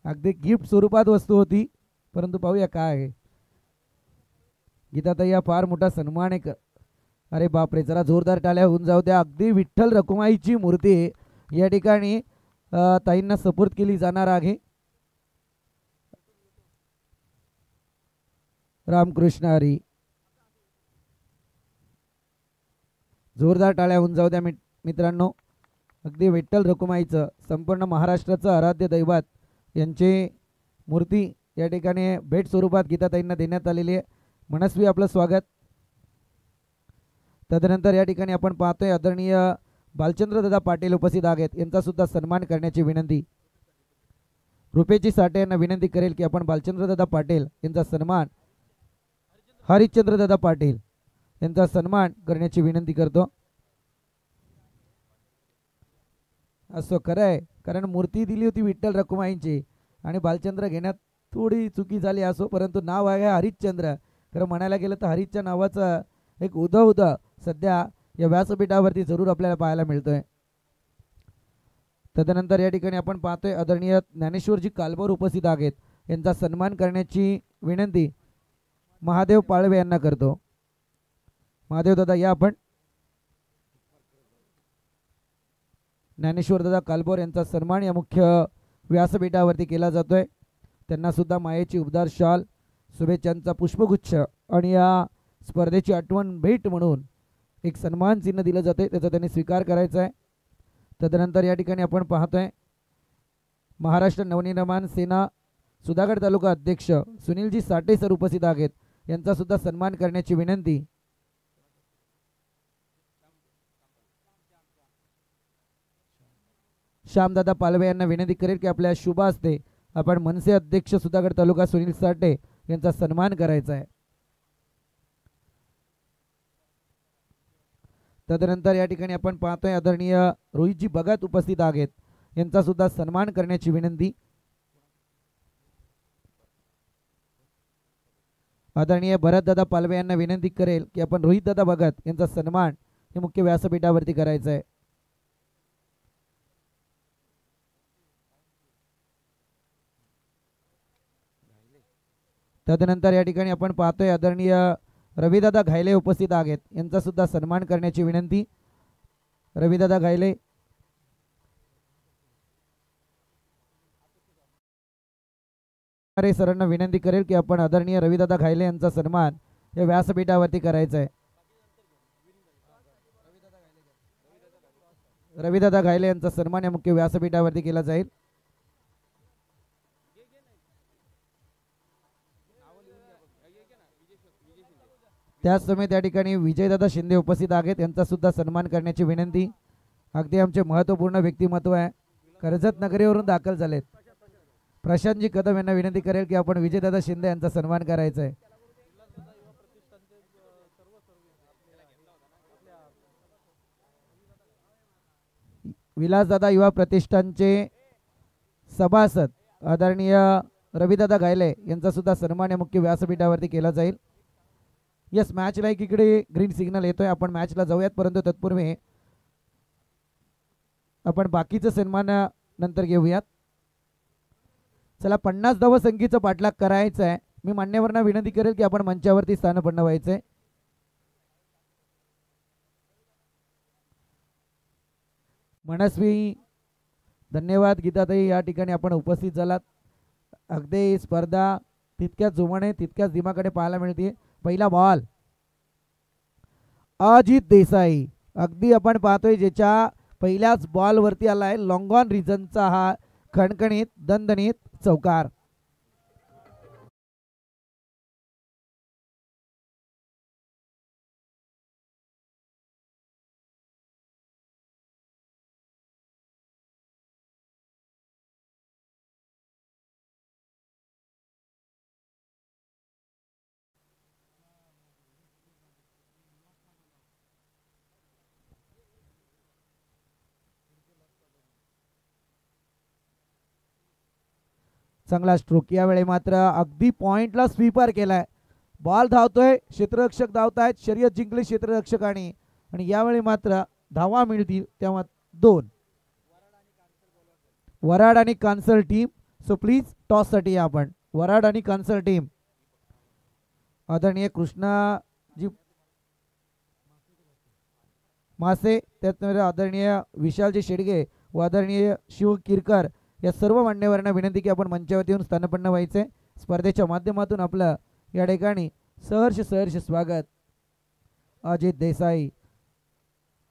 अगदी गिफ्ट स्वरूपात वस्तू होती, परंतु पाहूया काय आहे. गीताताई हा फार मोठा सन्मान आहे. अरे बापरे, जरा जोरदार टाळ्या होऊन जाऊ द्या. अगदी विठ्ठल रखुमाईची मूर्ती या ठिकाणी ताईंना सपोर्ट केली जाणार आहे. रामकृष्ण हरी. जोरदार टाळ्या होऊन जाऊ द्या मित्रांनो. अगदी विठ्ठल रखुमाईचं संपूर्ण महाराष्ट्राचं आराध्य दैवत यांची मूर्ती या ठिकाणी भेट स्वरूपात गीताताईंना देण्यात आलेली आहे. मनस्वी आपलं स्वागत. तदनंतर या ठिकाणी आपण पाहतोय आदरणीय बालचंद्र दादा पाटील उपस्थित आहेत. यांचा सुद्धा सन्मान करण्याची विनंती. रुपेची साठे यांना विनंती करेल की आपण बालचंद्र दादा पाटील यांचा सन्मान, हरिश्चंद्र दादा पाटील यांचा सन्मान करण्याची विनंती करतो. असं खरं आहे, कारण मूर्ती दिली होती विठ्ठल रखुमाईंची आणि बालचंद्र घेण्यात थोडी चुकी झाली असो, परंतु नाव आहे हरिश्चंद्र. खरं म्हणायला गेलं तर हरीशच्या नावाचं एक उद सध्या या व्यासपीठावरती जरूर आपल्याला पाहायला मिळतोय. तदनंतर या ठिकाणी आपण पाहतोय आदरणीय ज्ञानेश्वरजी कालभोर उपस्थित आहेत. यांचा सन्मान करण्याची विनंती महादेव पाळवे यांना करतो. महादेव दादा या आपण. ज्ञानेश्वर दादा कालभोर यांचा सन्मान या मुख्य व्यासपीठावरती केला जातोय. त्यांना सुद्धा मायेची उबदार शाल, शुभेच्छांचा पुष्पगुच्छ आणि या स्पर्धेची आठवण भेट म्हणून एक सन्मान चिन्ह दिलं जाते, त्याचा त्यांनी स्वीकार करायचा आहे. तदनंतर या ठिकाणी आपण पाहतोय महाराष्ट्र नवनिर्माण सेना सुधागड तालुका अध्यक्ष सुनीलजी साठे सर उपस्थित आहेत. यांचा सुद्धा सन्मान करण्याची विनंती. श्यामदादा पालवे यांना विनंती करेल की आपल्या शुभ हस्ते आपण मनसे अध्यक्ष सुधागड तालुका सुनील साठे यांचा सन्मान करायचा आहे. तदनंतर या ठिकाणी आपण पाहतोय आदरणीय रोहितजी भगत उपस्थित आहेत. यांचा सुद्धा सन्मान करण्याची विनंती. आदरणीय भरतदादा पालवे यांना विनंती करेल की आपण रोहितदादा भगत यांचा सन्मान हे मुख्य व्यासपीठावरती करायचा आहे. तदनंतर या ठिकाणी आपण पाहतोय आदरणीय रविदादा घायले उपस्थित आहेत. यांचा सुद्धा सन्मान करण्याची विनंती. रविदादा घायले. सरांना विनंती करेल की आपण आदरणीय रविदादा घायले यांचा सन्मान या व्यासपीठावरती करायचा आहे. रविदादा घायले यांचा सन्मान या मुख्य व्यासपीठावरती केला जाईल. त्याच समय त्या ठिकाणी विजयदादा शिंदे उपस्थित आहेत. यांचा सुद्धा सन्मान करण्याची विनंती. अगदी आमचे महत्त्वपूर्ण व्यक्तिमत्व आहे. कर्जत नगरीवरून दाखल झालेत. प्रशांतजी कदम यांना विनंती करेल की आपण विजयदादा शिंदे यांचा सन्मान करायचा आहे. विलासदादा युवा प्रतिष्ठानचे सभासद आदरणीय रविदादा गायले यांचा सुद्धा सन्मान या मुख्य व्यासपीठावरती केला जाईल. यस, मॅचला एकीकडे ग्रीन सिग्नल येतोय. आपण मॅचला जाऊयात, परंतु तत्पूर्वी आपण बाकीचं सन्मान नंतर घेऊयात. चला, 50 धावा संख्येचा पाठलाग करायचा आहे. मी मान्यवरांना विनंती करेल की आपण मंचावरती स्थानपन्न व्हायचंय. मनस्वी, धन्यवाद. गीताताई, या ठिकाणी आपण उपस्थित झालात. अगदी स्पर्धा तितक्याच जोमाने तितक्याच दिमाकडे पाहायला मिळते. पहिला बॉल अजित देसाई, अगदी आपण पाहतोय ज्याच्या पहिल्याच बॉलवरती आलाय लॉंग ऑन रिजनचा हा खणखणीत दणदणीत चौकार. चांगला स्ट्रोक. यावेळी मात्र अगदी पॉइंटला स्वीपर केलाय. बॉल धावतोय, क्षेत्ररक्षक धावतायत, शर्यत जिंकली क्षेत्ररक्षकांनी आणि यावेळी मात्र धावा मिळतील तेव्हा 2. वराड आणि Kansal team. So please toss साठी आपण वराड आणि कांसल टीम. आदरणीय कृष्णाजी मासे, त्याचबरोबर आदरणीय विशालजी शेडगे व आदरणीय शिव किरकर या सर्व मान्यवरांना विनंती की आपण मंचावरती येऊन स्थानपन्न व्हायचे. स्पर्धेच्या माध्यमातून आपलं या ठिकाणी सहर्ष स्वागत. अजित देसाई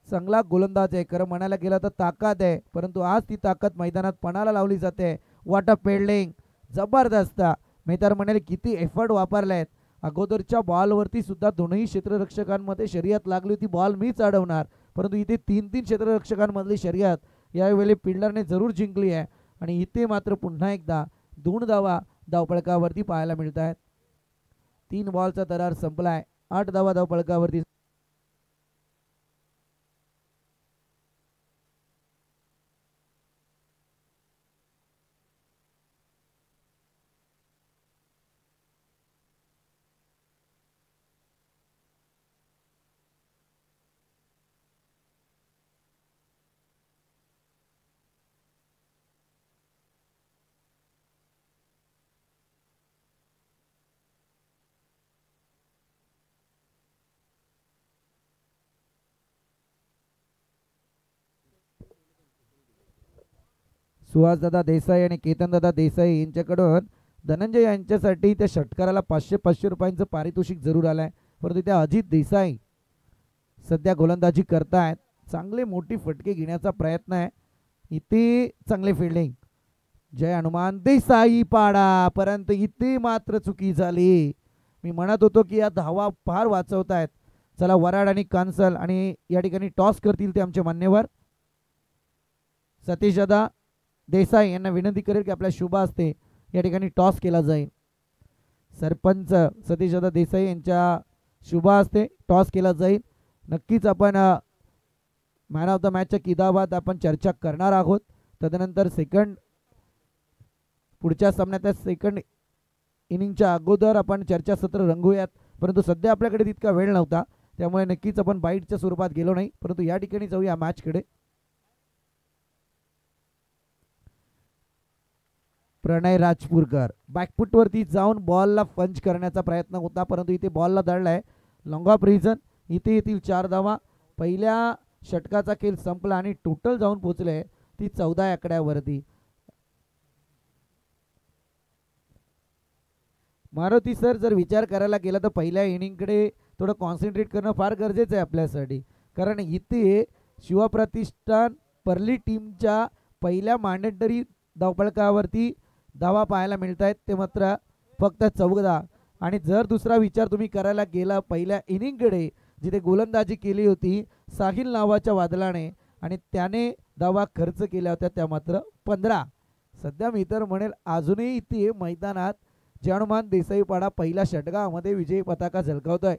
चांगला गोलंदाज आहे. खरं म्हणायला गेलं तर ताकद आहे, परंतु आज ती ताकद मैदानात पणाला लावली जाते. वॉट अ फिल्डिंग, जबरदस्त. मी तर म्हणेल किती एफर्ट वापरलेत. अगोदरच्या बॉलवरती सुद्धा दोनही क्षेत्ररक्षकांमध्ये शर्यत लागली होती, बॉल मीच अडवणार, परंतु इथे 3 क्षेत्ररक्षकांमधली शर्यत यावेळी फिल्डरने जरूर जिंकली आहे आणि इथे मात्र पुन्हा एकदा 2 धावा धावपळकावरती पाहायला मिळत आहेत. 3 बॉलचा दरार संपलाय. 8 धावा धावपळकावरती. सुहासदादा देसाई आणि केतनदादा देसाई यांच्याकडून धनंजय यांच्यासाठी त्या षटकाराला 500 रुपयांचं पारितोषिक जरूर आलंय, परंतु त्या अजित देसाई सध्या गोलंदाजी करतायत. चांगले मोठी फटके घेण्याचा प्रयत्न आहे. इथे चांगले फिल्डिंग. जय हनुमान देसाई पाडा, परंतु इथे मात्र चुकी झाली. मी म्हणत होतो की या धावा फार वाचवतायत. चला, वराड आणि कांसल आणि या ठिकाणी टॉस करतील ते आमचे मान्यवर. सतीशदादा देसाई यांना विनंती करेल की आपल्या शुभ हस्ते या ठिकाणी टॉस केला जाईल. सरपंच सतीशदादा देसाई यांच्या शुभ हस्ते टॉस केला जाईल. नक्कीच आपण मॅन ऑफ द मॅचच्या किताबात आपण चर्चा करणार आहोत. तदनंतर पुढच्या सामन्यात सेकंड इनिंगच्या अगोदर आपण चर्चासत्र रंगवूयात, परंतु सध्या आपल्याकडे तितका वेळ नव्हता, त्यामुळे नक्कीच आपण बाईटच्या स्वरूपात गेलो नाही. परंतु या ठिकाणी जाऊया मॅचकडे. प्रणय राजपूरकर बॅकफुटवरती जाऊन बॉलला पंच करण्याचा प्रयत्न होता, परंतु इथे बॉलला दडलाय. Long off region. इथे येथील 4 धावा. पहिल्या षटकाचा खेळ संपला आणि टोटल जाऊन पोहोचले ती 14 आकड्यावरती. मारुती सर, जर विचार करायला गेला तर पहिल्या इनिंगकडे थोडं कॉन्सन्ट्रेट करणं फार गरजेचं आहे आपल्यासाठी, कारण इथे शिवप्रतिष्ठान परली टीमच्या पहिल्या मॅन्डेटरी धावपळकावरती धावा पाहायला मिळत आहेत, ते मात्र फक्त 14. आणि जर दुसरा विचार तुम्ही करायला गेला पहिल्या इनिंगकडे जिथे गोलंदाजी केली होती साहिल नावाच्या वादळाने, आणि त्याने धावा खर्च केल्या होत्या त्या मात्र 15. सध्या मी तर म्हणेल अजूनही इथे मैदानात जयनुमान देसाईपाडा पहिल्या षटकामध्ये विजयी पताका झळकावतोय.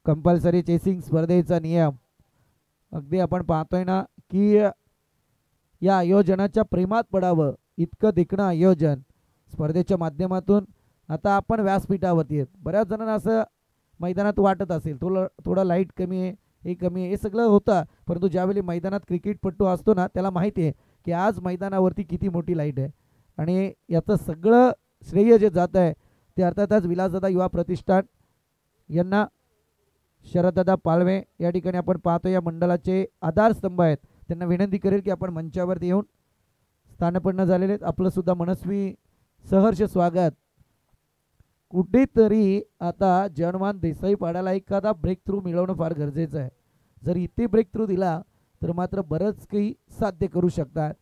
कंपल्सरी चेसिंग स्पर्धेचा नियम अगदी आपण पाहतोय ना की या आयोजनाच्या प्रेमात पडावं इतकं देखणं आयोजन स्पर्धेच्या माध्यमातून. आता आपण व्यासपीठावरती आहेत. बऱ्याच जणांना असं मैदानात वाटत असेल थोडं लाईट कमी आहे, हे कमी आहे, हे सगळं होतं. परंतु ज्यावेळी मैदानात क्रिकेटपट्टू असतो ना त्याला माहिती आहे की आज मैदानावरती किती मोठी लाईट आहे. आणि याचं सगळं श्रेय जे जात आहे ते अर्थातच विलासदादा युवा प्रतिष्ठान यांना शरददादा पालवे या ठिकाणी आपण पाहतो या मंडळाचे आधारस्तंभ आहेत. त्यांना विनंती करेल की आपण मंचावरती येऊन स्थानपन्न झालेले आहेत. आपलं सुद्धा मनस्वी सहर्ष स्वागत. कुठेतरी आता जयनुमान देसाई पाड्याला एखादा ब्रेक थ्रू मिळवणं फार गरजेचं आहे. जर इथे ब्रेक थ्रू दिला तर मात्र बरंच काही साध्य करू शकतात.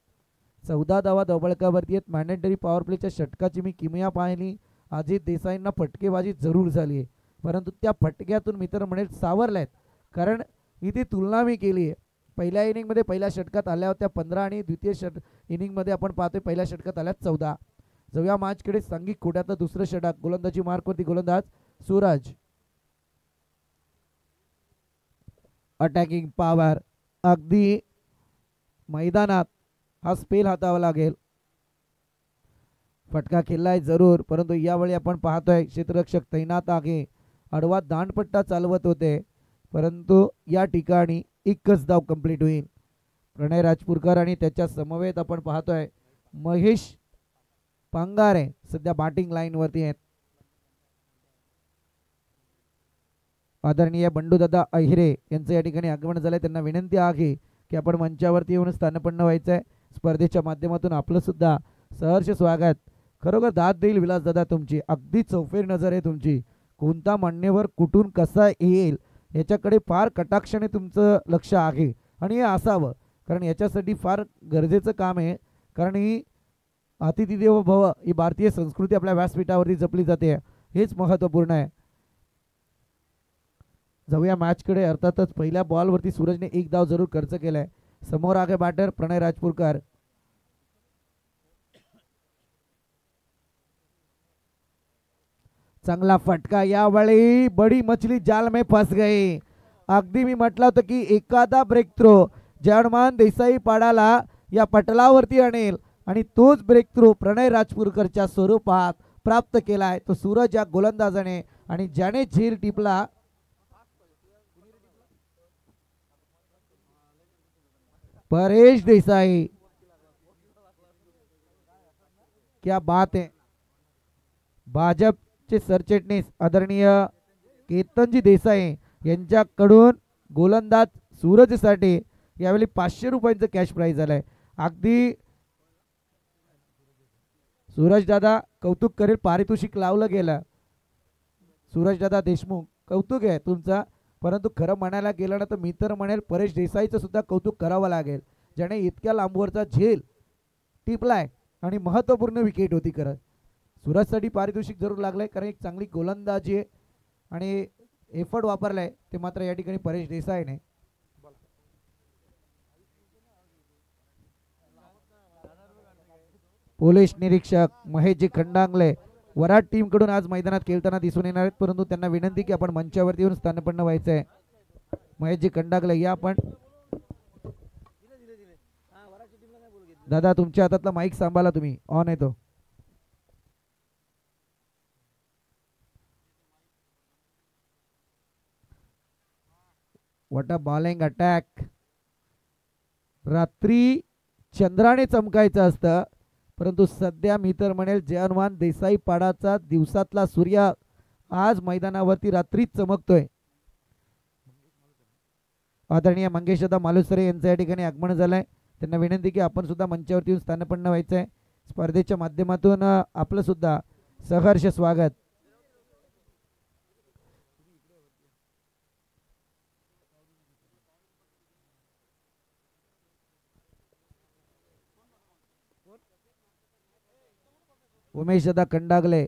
14 धावा धावबळकावरती आहेत. मॅन्डेटरी पॉवर प्लेच्या षटकाची मी किमया पाहिली. अजित देसाईंना फटकेबाजी जरूर झाली आहे, परंतु त्या फटक्यातून मी तर म्हणेल सावरल्या आहेत. कारण इथे तुलना मी केली आहे. पहिल्या इनिंगमध्ये पहिल्या षटकात आल्या होत्या 15 आणि द्वितीय इनिंगमध्ये आपण पाहतोय पहिल्या षटकात आल्या 14. जाऊया मॅचकडे. सांघिक खोट्यातलं दुसरं षटक. गोलंदाजी मार्कवरती गोलंदाज सूरज. अटॅकिंग पॉवर अगदी मैदानात हा स्पेल हातावा लागेल. फटका खेळलाय जरूर, परंतु यावेळी आपण पाहतोय क्षेत्ररक्षक तैनात आहे. आडवा दांडपट्टा चालवत होते, परंतु या ठिकाणी एकच धाव कंप्लीट होईल. प्रणय राजपूरकर आणि त्याच्या समवेत आपण पाहतोय महेश पांगारे सध्या बॅटिंग लाईन वरती आहेत. आदरणीय बंडूदादा अहिरे यांचं या ठिकाणी आगमन झालंय. त्यांना विनंती आहे की आपण मंचावरती येऊन स्थानपन्न व्हायचंय. स्पर्धेच्या माध्यमातून आपलं सुद्धा सहर्ष स्वागत. खरोखर दाद देईल विलासदादा तुमची. अगदी चौफेर नजर आहे तुमची. कोणता मान्यवर कुठून कसा येईल याच्याकडे फार कटाक्षाने तुमचं लक्ष आहे आणि हे असावं, कारण याच्यासाठी फार गरजेचं काम आहे. कारण ही अतिथी देवो भव ही भारतीय संस्कृती आपल्या व्यासपीठावरती जपली जाते, हेच महत्त्वपूर्ण आहे. जाऊया मॅचकडे. अर्थातच पहिल्या बॉलवरती सूरजने एक धाव जरूर खर्च केलाय. समोर आगे बॅटर प्रणय राजपूरकर. चांगला फटका. यावेळी बडी मछली जाल में फंस गई. अगदी मी म्हटलं होतं की एखादा ब्रेक थ्रो जयनुमान देसाई पाडाला या पटलावरती आणेल आणि तोच ब्रेक थ्रू प्रणय राजपूरकरच्या स्वरूपात प्राप्त केलाय तो सूरज या गोलंदाजाने. आणि ज्याने झेल टिपला परेश देसाई. क्या बात है. भाजपचे सरचिटणीस आदरणीय केतनजी देसाई यांच्याकडून गोलंदाज सूरजसाठी यावेळी 500 रुपयांचं कॅश प्राइज झालंय. अगदी सूरज दादा कौतुक करेल. पारितोषिक लावलं गेलं. सूरज दादा देशमुख कौतुक आहे तुमचा, परंतु खरं म्हणायला गेलं ना तर मी तर म्हणेल परेश देसाईचं सुद्धा कौतुक करावं लागेल, ज्याने इतक्या लांबवरचा झेल टिपलाय आणि महत्त्वपूर्ण विकेट होती. खरं सूरजसाठी पारितोषिक जरूर लागलंय, कारण एक चांगली गोलंदाजी आहे आणि एफर्ट वापरलाय ते मात्र या ठिकाणी परेश देसाईने. पोलीस निरीक्षक महेशजी खंडांगले वराड टीम कडून आज मैदानात खेळताना दिसून येणार आहेत, परंतु त्यांना विनंती की आपण मंचावरती येऊन स्थानपन्न व्हायचं आहे. महेशजी खंडांगले या आपण. दादा तुमच्या हातातला माईक सांभाळा तुम्ही, ऑन आहे तो. What a bowling attack. रात्री चंद्राने चमकायचं असतं, परंतु सध्या मी तर म्हणेल जयनुमान देसाई पाडाचा दिवसातला सूर्य आज मैदानावरती रात्रीच चमकतोय. आदरणीय मंगेशदा मालुसरे यांचं या ठिकाणी आगमन झालंय. त्यांना विनंती की आपण सुद्धा मंचावरती येऊन स्थानपन्न व्हायचंय. स्पर्धेच्या माध्यमातून आपलं सुद्धा सहर्ष स्वागत. उमेश दादा खंडागले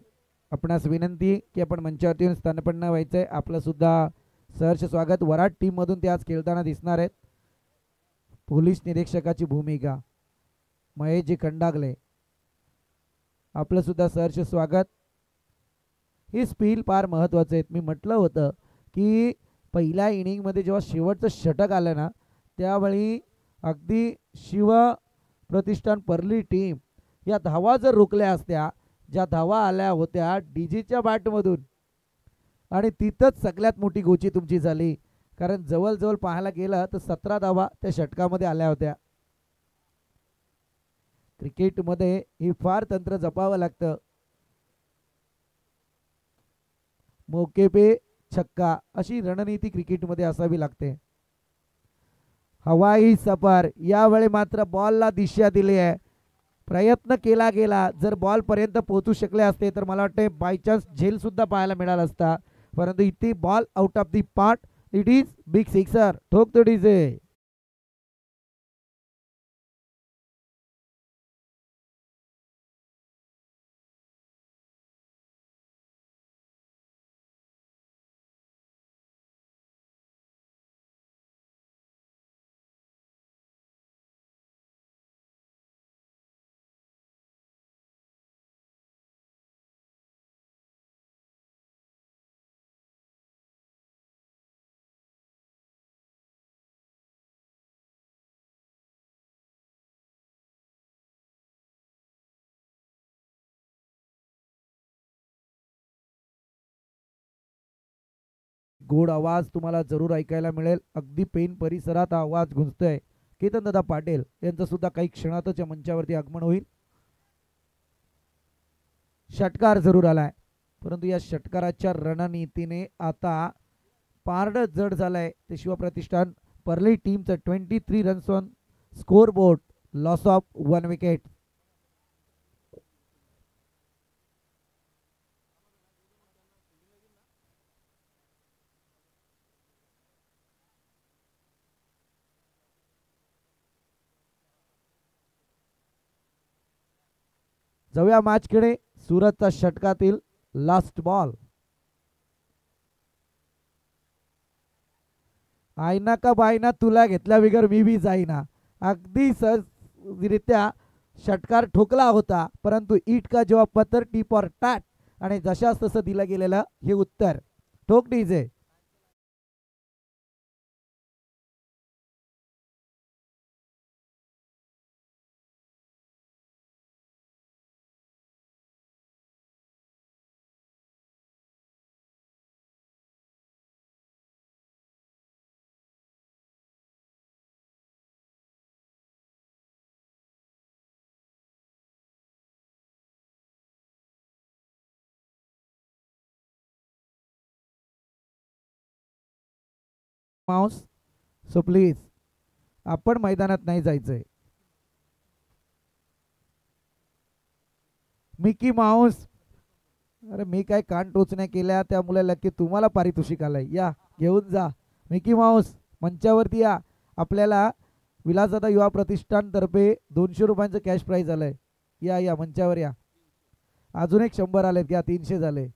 आपणास विनंती की आपण मंचावरती येऊन स्थानपन्न व्हायचंय. आपलं सुद्धा सहर्ष स्वागत. वराड टीम मधून ते आज खेळताना दिसणार आहेत. पोलीस निरीक्षकाची भूमिका महेशजी खंडागले, आपलं सुद्धा सहर्ष स्वागत. हे स्पिल फार महत्वाचे आहेत. मी म्हटलं होतं की पहिल्या इनिंगमध्ये जेव्हा शेवटचं षटक आलं ना त्यावेळी अगदी शिव प्रतिष्ठान परली टीम या धावा जर रोखल्या असत्या, ज्या धावा आल्या होत्या डीजीच्या बॅटमधून, आणि तिथंच सगळ्यात मोठी गोची तुमची झाली. कारण जवळजवळ पाहायला गेलं तर 17 धावा त्या षटकामध्ये आल्या होत्या. क्रिकेटमध्ये हे फार तंत्र जपावं लागतं. मौके पे छक्का अशी रणनीती क्रिकेटमध्ये असावी लागते. हवाई सफर, यावेळी मात्र बॉलला दिशा दिली आहे. प्रयत्न केला गेला, जर बॉल पर्यंत पोहोचू शकले असते तर मला वाटते बाय चान्स झेल सुद्धा पाहायला मिळाला असता, परंतु इथे ball out of the part. It is big sixer. ठोक तो डीजे. गोड आवाज तुम्हाला जरूर ऐकायला मिळेल. अगदी पेन परिसरात आवाज गुंजतोय. केतन दादा पाटील यांचं सुद्धा काही क्षणातच या मंचावरती आगमन होईल. षटकार जरूर आलाय, परंतु या षटकाराच्या रणनीतीने आता पारड जड झालंय. ते शिवप्रतिष्ठान परली टीमचं 23 runs on score board, loss of 1 wicket. जाऊया मॅचकडे. सुरतचा षटकातील लास्ट बॉल. आईना का बाईना तुला घेतल्या बिगर मी बी जाईना. अगदी सहजरित्या षटकार ठोकला होता, परंतु ईट का जेव्हा पत्थर टीप और टॅट, आणि जशाच तसं दिलं गेलेलं हे उत्तर. ठोक डीजे. माउस, सो प्लीज आपण मैदानात नाही जायचंय. मिकी माऊस, अरे मी काय कान टोचण्या केल्या त्यामुळे लकी तुम्हाला पारितोषिक आलंय. या घेऊन जा. मिकी माऊस मंचावरती या. आपल्याला विलासदादा युवा प्रतिष्ठान तर्फे 200 रुपयांचं कॅश प्राइज आलंय. या या मंचावर या. अजून एक 100 आलेत. या 300 झाले.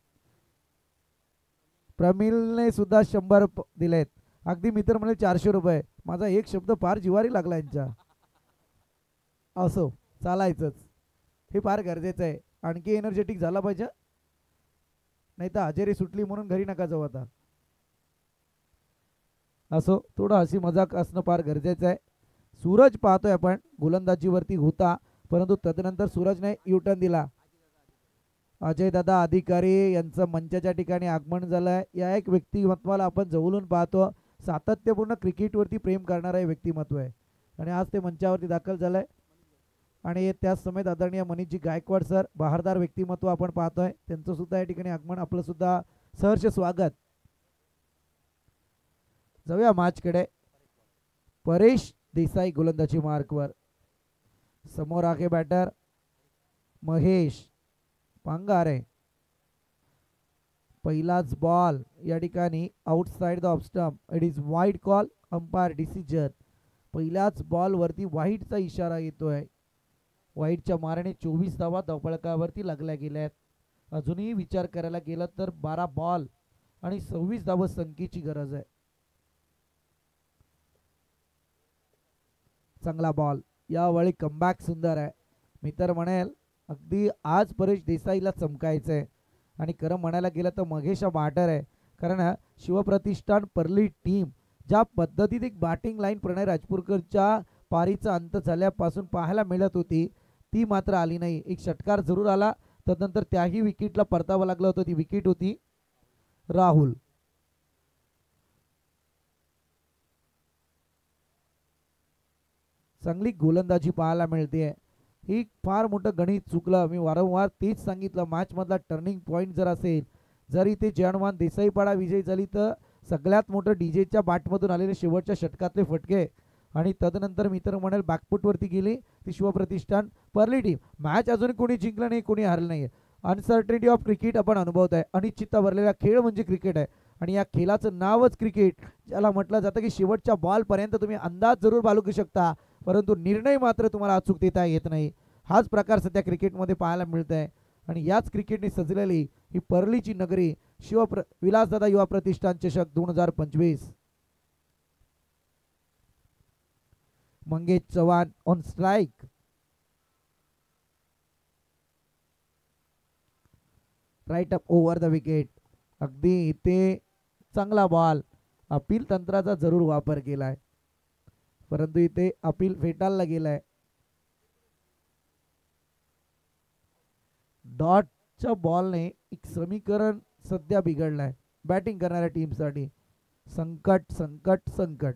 प्रमिलने सुद्धा 100 दिलेत. अगदी मित्र म्हणे 400 रुपये. माझा एक शब्द फार जिवारी लागला यांच्या. असो, चालायचंच. हे फार गरजेचं आहे. आणखी एनर्जेटिक झाला पाहिजे, नाही तर हजेरी सुटली म्हणून घरी नका जाऊ आता. असो, थोडं हसी मजाक असणं फार गरजेचं आहे. सूरज पाहतोय आपण गोलंदाजीवरती होता, परंतु तदनंतर सूरजने युटर्न दिला. अजय दादा अधिकारी यांचं मंचाच्या ठिकाणी आगमन झालंय. या एक व्यक्तिमत्वाला आपण जवळून पाहतो. सातत्यपूर्ण क्रिकेटवरती प्रेम करणारं व्यक्तिमत्व आहे आणि आज ते मंचावरती दाखल झालंय. आणि त्याच समेत आदरणीय मनीषजी गायकवाड सर, बहारदार व्यक्तिमत्व आपण पाहतोय, त्यांचं सुद्धा या ठिकाणी आगमन. आपलं सुद्धा सहर्ष स्वागत. जाऊया मॅचकडे. परेश देसाई गोलंदाजी मार्कवर. समोर आहे बॅटर महेश पांगारे. पहिलाच बॉल या ठिकाणी outside the off stump. It is wide call, umpire decision. पहिल्याच बॉल वरती वाईडचा इशारा येतोय. वाईडच्या माराने 24 धावा धावफलकावरती लागल्या गेल्यात. अजूनही विचार करायला गेलं तर 12 बॉल आणि 26 धावा संख्येची गरज आहे. चांगला बॉल, यावेळी कमबॅक सुंदर आहे. मी तर म्हणेल अगदी आज परेश देसाईला चमकायचंय. आणि खरं म्हणायला गेलं तर महेश बॅटर आहे, कारण शिवप्रतिष्ठान परली टीम ज्या पद्धतीत एक बॅटिंग लाईन प्रणय राजपूरकरच्या पारीचा अंत झाल्यापासून पाहायला मिळत होती ती मात्र आली नाही. एक षटकार जरूर आला, तदनंतर त्याही विकेटला परतावं लागलं होतं. ती विकेट होती राहुल. चांगली गोलंदाजी पाहायला मिळते. ही फार मोठं गणित चुकलं. मी वारंवार तेच सांगितलं, मॅच मधला टर्निंग पॉईंट जर असेल, जर इथे जयनवान देसाईपाडा विजयी झाली तर सगळ्यात मोठं डीजेच्या बॅटमधून आलेले शेवटच्या षटकातले फटके आणि तदनंतर मी तर म्हणेल बॅकफुटवरती गेली ती शिवप्रतिष्ठान परली टीम. मॅच अजून कोणी जिंकलं नाही, कोणी हारलं नाही. अनसर्टिनिटी ऑफ क्रिकेट आपण अनुभवत आहे. अनिश्चितता भरलेला खेळ म्हणजे क्रिकेट आहे आणि या खेळाचं नावच क्रिकेट, ज्याला म्हटलं जातं की शेवटच्या बॉलपर्यंत तुम्ही अंदाज जरूर बाळगू शकता, परंतु निर्णय मात्र तुम्हाला अचूक देता येत नाही. हाच प्रकार सध्या क्रिकेटमध्ये पाहायला मिळत आहे आणि याच क्रिकेटने सजलेली ही परलीची नगरी विलासदादा युवा प्रतिष्ठान चषक 2025. Mangesh Chavan on strike. Right up over the wicket. अगदी इथे चांगला बॉल, अपील तंत्राचा जरूर वापर केलाय, परंतु इथे अपील फेटाळला गेलाय. डॉटच्या बॉलने एक समीकरण सध्या बिघडलाय बॅटिंग करणाऱ्या टीमसाठी. संकट संकट संकट.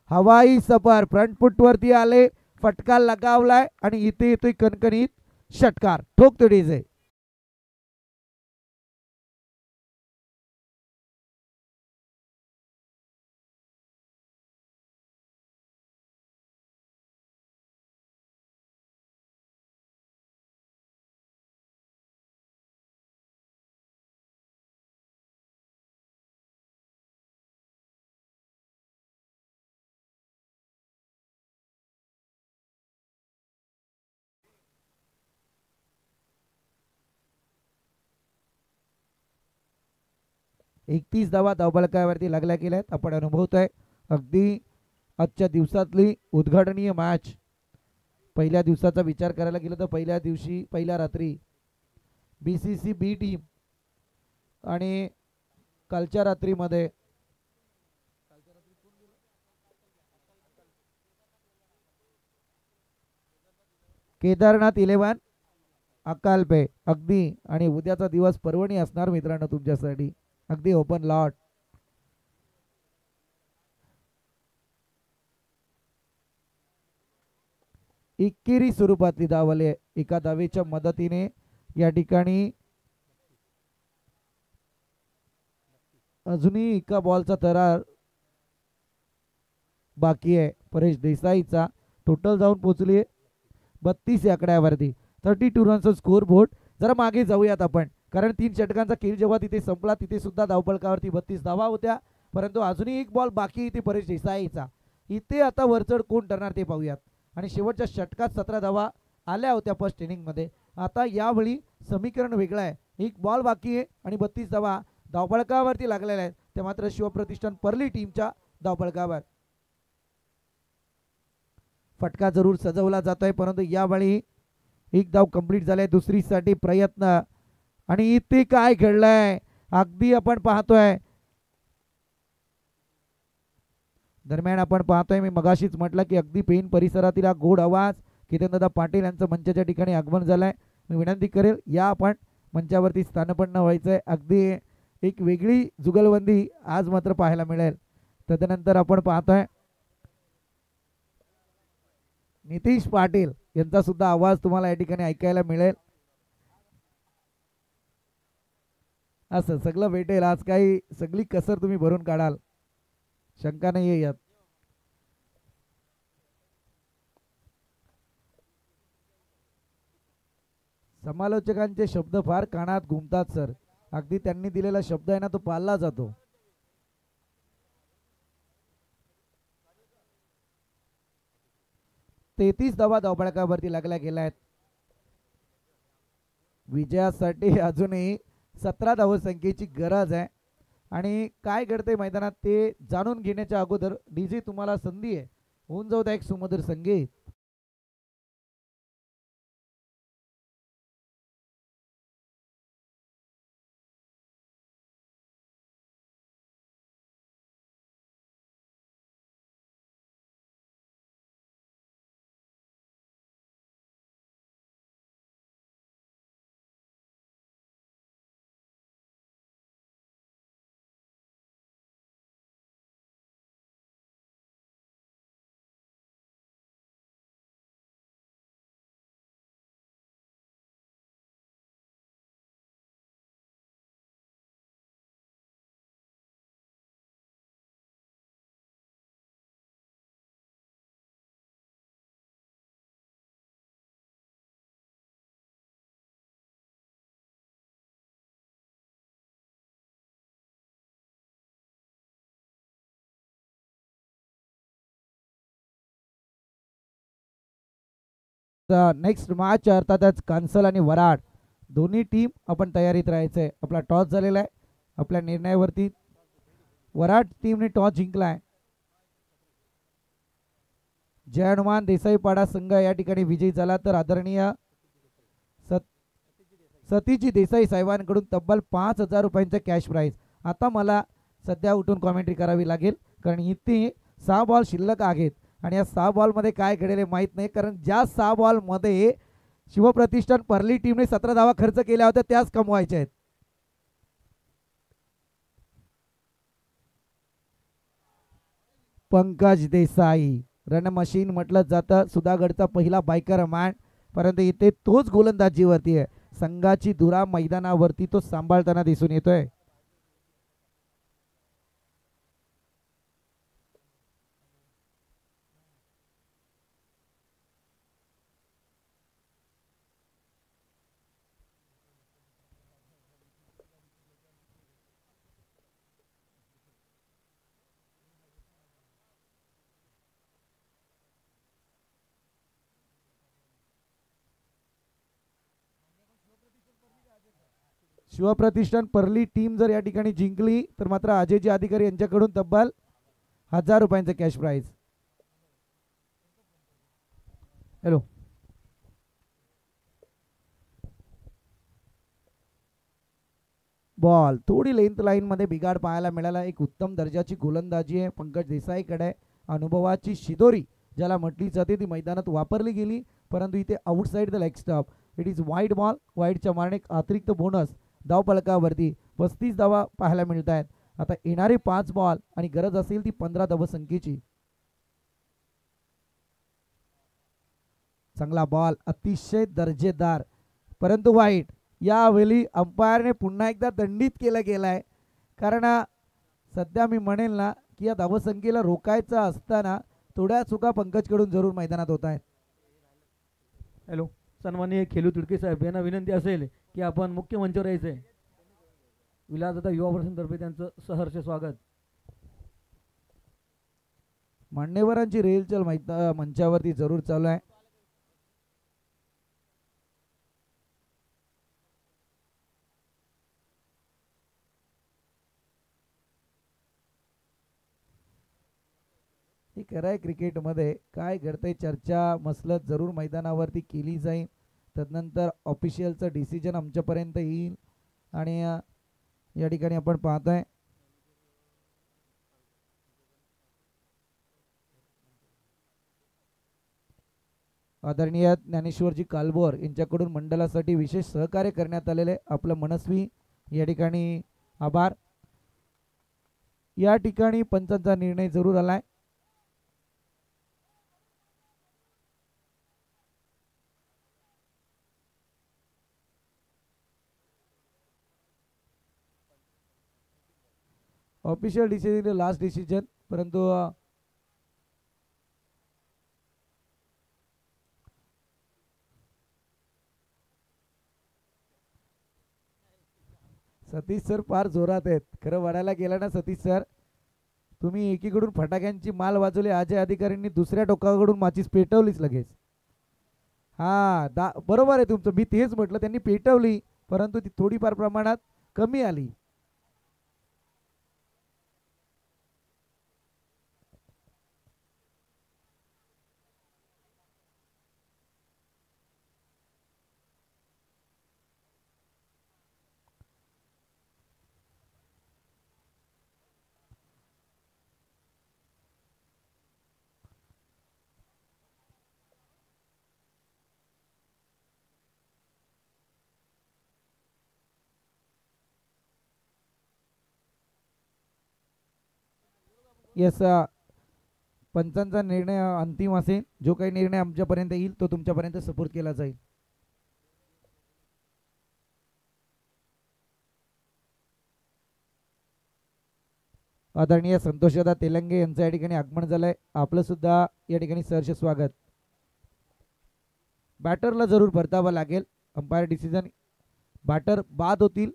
हवाई सफर फ्रंट फुट वरती आले, फटका लगावलाय आणि इथे येतोय कणकणीत षटकार. ठोकतो डीजे. एकतीस धावा धावफलकावरती लागल्या गेल्यात. आपण अनुभवतोय अगदी आजच्या दिवसातली उद्घाटनीय मॅच. पहिल्या दिवसाचा विचार करायला गेलं तर पहिल्या दिवशी पहिल्या रात्री BCC बी टीम आणि कालच्या रात्रीमध्ये केदारनाथ 11 अकालपे. अगदी आणि उद्याचा दिवस पर्वणी असणार मित्रांनो तुमच्यासाठी, अगदी ओपन लॉट. एकेरी स्वरूपातली धावले एका धावेच्या मदतीने या ठिकाणी अजूनही एका बॉलचा थरार बाकी आहे परेश देसाईचा. टोटल जाऊन पोहोचली 32 या आकड्यावरती. 32 रनचा स्कोर बोर्ड. जरा मागे जाऊयात आपण, कारण 3 षटकांचा खेळ जेव्हा तिथे संपला तिथे सुद्धा धावफलकावरती 32 धावा होत्या, परंतु अजूनही एक बॉल बाकी इथे परेश देसाईचा. इथे आता वरचढ कोण ठरणार ते पाहूयात. आणि शेवटच्या षटकात 17 धावा आल्या होत्या फर्स्ट इनिंगमध्ये. आता यावेळी समीकरण वेगळं आहे. एक बॉल बाकी आहे आणि 32 धावा धावफलकावरती लागलेल्या आहेत, ते मात्र शिवप्रतिष्ठान परली टीमच्या धावफलकावर. फटका जरूर सजवला जातोय, परंतु यावेळी एक धाव कंप्लीट झालाय. दुसरीसाठी प्रयत्न आणि इथे काय घडलंय अगदी आपण पाहतोय. दरम्यान आपण पाहतोय, मी मगाशीच म्हटलं की अगदी पेन परिसरातील हा गोड आवाज. किरणदादा पाटील यांचं मंचाच्या ठिकाणी आगमन झालंय. मी विनंती करेल या आपण मंचावरती स्थानपन्न व्हायचंय. अगदी एक वेगळी जुगलबंदी आज मात्र पाहायला मिळेल. तदनंतर आपण पाहतोय नितीश पाटील यांचा सुद्धा आवाज तुम्हाला या ठिकाणी ऐकायला मिळेल. असं सगळं भेटेल आज, काही सगळी कसर तुम्ही भरून काढाल, शंका नाही यात. समालोचकांचे शब्द फार कानात घुमतात सर. अगदी त्यांनी दिलेला शब्द आहे ना तो पाळला जातो. तेहतीस धावा धावफलकावरती लागल्या गेल्या आहेत. विजयासाठी अजूनही 17 धावसंख्येची गरज आहे आणि काय घडते मैदानात ते जाणून घेण्याच्या अगोदर डीजे तुम्हाला संधी आहे, होऊन जाऊ द्या एक सुमधुर संगीत. नेक्स्ट मॅच अर्थातच कांसल आणि वराड दोन्ही टीम आपण तयारीत राहायचंय. आपला टॉस झालेला आहे. आपल्या निर्णयावरती वराड टीमने टॉस जिंकलाय. जय हनुमान देसाईपाडा संघ या ठिकाणी विजयी झाला तर आदरणीय सतीजी देसाई साहेबांकडून तब्बल 5,000 रुपयांचा कॅश प्राईज. आता मला सध्या उठून कॉमेंट्री करावी लागेल कारण इथे 6 बॉल शिल्लक आहेत आणि या 6 बॉलमध्ये काय घडेल माहीत नाही, कारण ज्या 6 बॉलमध्ये शिवप्रतिष्ठान परली टीमने 17 धावा खर्च केल्या होत्या त्याच कमवायच्या आहेत. पंकज देसाई रन मशीन म्हटलं जातं, सुधागडचा पहिला बायकर मॅन, परंतु इथे तोच गोलंदाजीवरती आहे. संघाची धुरा मैदानावरती तो सांभाळताना दिसून येतोय. शिवप्रतिष्ठान परली टीम जर या ठिकाणी जिंकली तर मात्र अजयजी अधिकारी यांच्याकडून तब्बल 1,000 रुपयांचं कॅश प्राइज. हॅलो, बॉल थोडी लेंथ लाईन मध्ये बिघाड पाहायला मिळाला. एक उत्तम दर्जाची गोलंदाजी आहे पंकज देसाईकडे. अनुभवाची शिदोरी ज्याला म्हटली जाते ती मैदानात वापरली गेली, परंतु इथे outside the leg stump. It is wide ball. वाईडच्या मारणे एक अतिरिक्त बोनस धावफलकावरती 35 धावा पाहायला मिळत आहेत. आता येणारे 5 बॉल आणि गरज असेल ती 15 धावसंख्येची. चांगला बॉल, अतिशय दर्जेदार, परंतु वाईट. यावेळी अंपायरने पुन्हा एकदा दंडित केला गेलाय, कारण सध्या मी म्हणेल ना की या धावसंख्येला रोखायचं असताना थोड्या चुका पंकजकडून जरूर मैदानात होत आहेत. हॅलो, सन्माननीय खेळू तुडके साहेब यांना विनंती असेल की आपण मुख्य मंचावर यायचंय. विलासदादा युवा वर्षांतर्फे त्यांचं सहर्ष स्वागत. मान्यवरांची रेलचल मंचावरती जरूर चालू आहे. ही खरंय क्रिकेटमध्ये काय घडतंय चर्चा मसलत जरूर मैदानावरती केली जाईल. तदनंतर ऑफिशियलचं डिसिजन आमच्यापर्यंत येईल आणि या ठिकाणी आपण पाहतोय आदरणीय ज्ञानेश्वरजी कालभोर यांच्याकडून मंडळासाठी विशेष सहकार्य करण्यात आलेले आपलं मनस्वी या ठिकाणी आभार. या ठिकाणी पंचांचा निर्णय जरूर आलाय. ऑफिशियल डिसिजन लास्ट डिसिजन, परंतु सतीश सर फार जोरात आहेत. खरं वाढायला गेला ना सतीश सर, तुम्ही एकीकडून फटाक्यांची माल वाजवली, अजय अधिकाऱ्यांनी दुसऱ्या टोकाकडून माचीस पेटवलीच लगेच. बरोबर आहे तुमचं, मी तेच म्हटलं त्यांनी पेटवली, परंतु ती थोडीफार प्रमाणात कमी आली. येस, पंचांचा निर्णय अंतिम असेल. जो काही निर्णय आमच्यापर्यंत येईल तो तुमच्यापर्यंत सपोर्ट केला जाईल. आदरणीय संतोषदा तेलंगे यांचं या ठिकाणी आगमन झालंय. आपलं सुद्धा या ठिकाणी सहर्ष स्वागत. बॅटरला जरूर परतावं लागेल. अंपायर डिसिजन, बॅटर बाद होतील.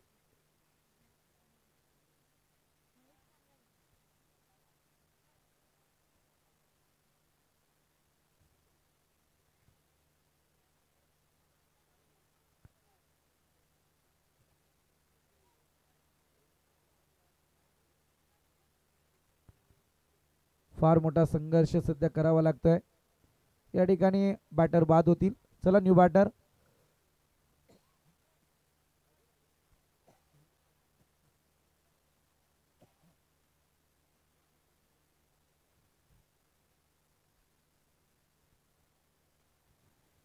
फार मोठा संघर्ष सध्या करावा लागतोय. या ठिकाणी बॅटर बाद होतील. चला न्यू बॅटर.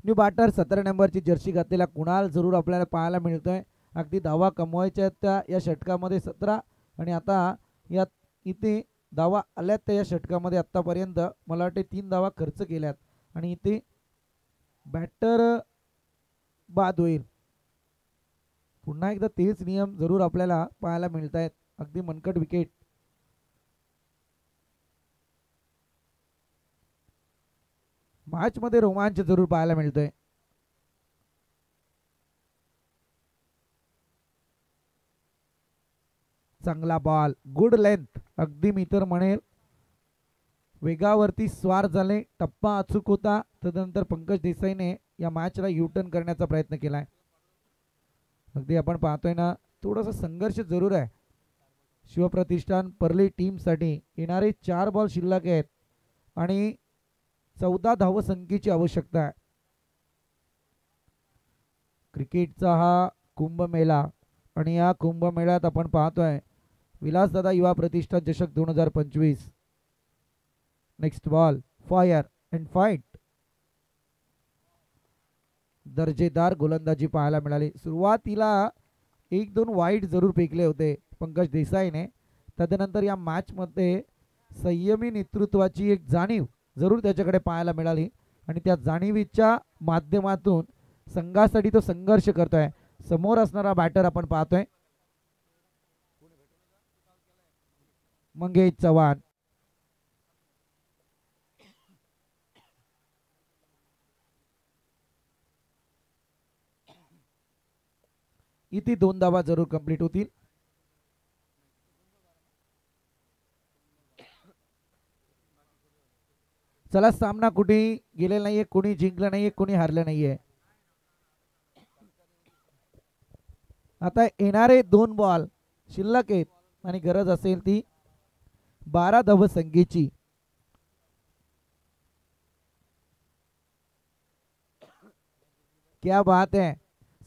न्यू बॅटर 17 नंबरची जर्सी घातलेला कुणाल जरूर आपल्याला पाहायला मिळतोय. अगदी धावा कमवायच्या त्या या षटकामध्ये 17 आणि आता या इथे धावा आल्यात त्या या षटकामध्ये आत्तापर्यंत मला वाटते 3 धावा खर्च केल्यात आणि इथे बॅटर बाद होईल. पुन्हा एकदा तेच नियम जरूर आपल्याला पाहायला मिळत आहेत. अगदी मनकट विकेट. मॅच मध्ये रोमांच जरूर पाहायला मिळतोय. चांगला बॉल, गुड लेंथ. अगदी मी तर म्हणेल वेगावरती स्वार झाले. टप्पा अचूक होता. तदनंतर पंकज देसाईने या मॅचला युटर्न करण्याचा प्रयत्न केलाय. अगदी आपण पाहतोय ना, थोडासा संघर्ष जरूर आहे शिवप्रतिष्ठान परली टीमसाठी. येणारे 4 बॉल शिल्लक आहेत आणि 14 धावसंख्येची आवश्यकता आहे. क्रिकेटचा हा कुंभमेळा आणि या कुंभमेळ्यात आपण पाहतोय विलासदादा युवा प्रतिष्ठान चषक 2025. Next ball, fire and fight. दर्जेदार गोलंदाजी पाहायला मिळाली. सुरुवातीला 1-2 वाईट जरूर फेकले होते पंकज देसाईने. तदनंतर या मॅच मध्ये संयमी नेतृत्वाची एक जाणीव जरूर त्याच्याकडे पाहायला मिळाली आणि त्या जाणीवीच्या माध्यमातून संघासाठी तो संघर्ष करतोय. समोर असणारा बॅटर आपण पाहतोय मंगेश चव्हाण. इथे 2 धावा जरूर कंप्लीट होतील. चला, सामना कुठे गेलेला नाहीये, कोणी जिंकलं नाहीये, कोणी हारलं नाहीये. आता येणारे 2 बॉल शिल्लक आहेत आणि गरज असेल ती 12 धावसंख्येची. क्या बात है.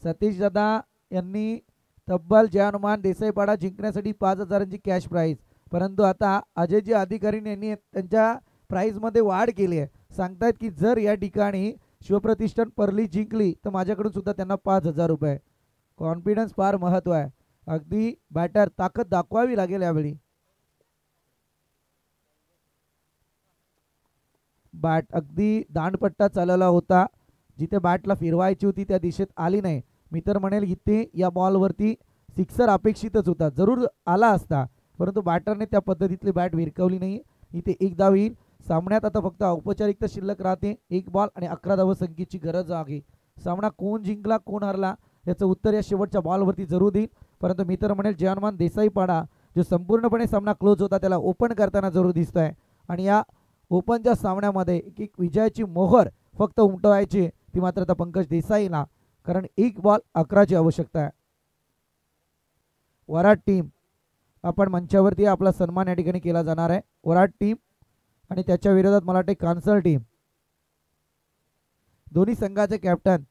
सतीश दादा यांनी तब्बल जय हनुमान देसाईपाडा जिंकण्यासाठी 5,000ची कॅश प्राइज. परंतु आता अजयजी अधिकारी यांनी त्यांच्या प्राइज मध्ये वाढ केली आहे. सांगतायत की जर या ठिकाणी शिवप्रतिष्ठान परली जिंकली तर माझ्याकडून सुद्धा त्यांना 5,000 रुपये. कॉन्फिडन्स फार महत्व आहे. अगदी बॅटर ताकद दाखवावी लागेल यावेळी. बॅट अगदी दांडपट्टा चालवला होता. जिथे बॅटला फिरवायची होती त्या दिशेत आली नाही. मी तर म्हणेल इथे या बॉलवरती सिक्सर अपेक्षितच होता, जरूर आला असता, परंतु बॅटरने त्या पद्धतीतली बॅट विरकवली नाही. इथे 1 धाव येईल. सामन्यात आता फक्त औपचारिकता शिल्लक राहते. 1 बॉल आणि 11 धावसंख्येची गरज आहे. सामना कोण जिंकला कोण हरला याचं उत्तर या शेवटच्या बॉलवरती जरूर देईल. परंतु मी तर म्हणेल जय हनुमान देसाईपाडा जो संपूर्णपणे सामना क्लोज होता त्याला ओपन करताना जरूर दिसतोय आणि या ओपनच्या सामन्यामध्ये एक विजयाची मोहर फक्त उमटवायची ती मात्र आता पंकज देसाईला, कारण 1 बॉल 11ची आवश्यकता आहे. वराड टीम आपण मंचावरती आपला सन्मान या ठिकाणी केला जाणार आहे. वराड टीम आणि त्याच्या विरोधात मला वाटते कांसल टीम. दोन्ही संघाचे कॅप्टन.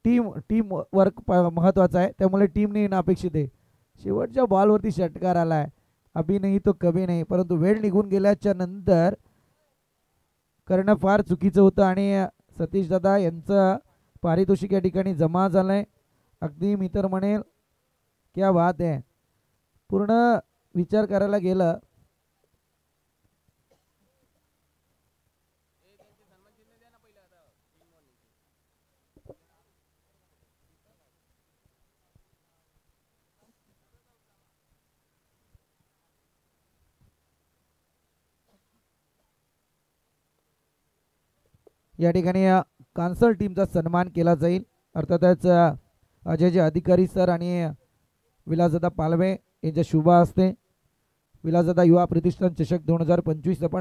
टीम वर्क महत्वाचा आहे, त्यामुळे टीमने येणं अपेक्षित आहे. शेवटच्या बॉलवरती षटकार आलाय. अभि नाही तो कभी नाही, परंतु वेळ निघून गेल्याच्या नंतर करणं फार चुकीचं होतं आणि सतीश दादा यांचं पारितोषिक या ठिकाणी जमा झालंय. अगदी मी तर म्हणेल क्या बात आहे. पूर्ण विचार करायला गेलं या ठिकाणी कांसल टीमचा सन्मान केला जाईल. अर्थातच अजयचे अधिकारी सर आणि विलासदादा पालवे यांच्या शुभ हस्ते विलासदादा युवा प्रतिष्ठान चषक 2025 आपण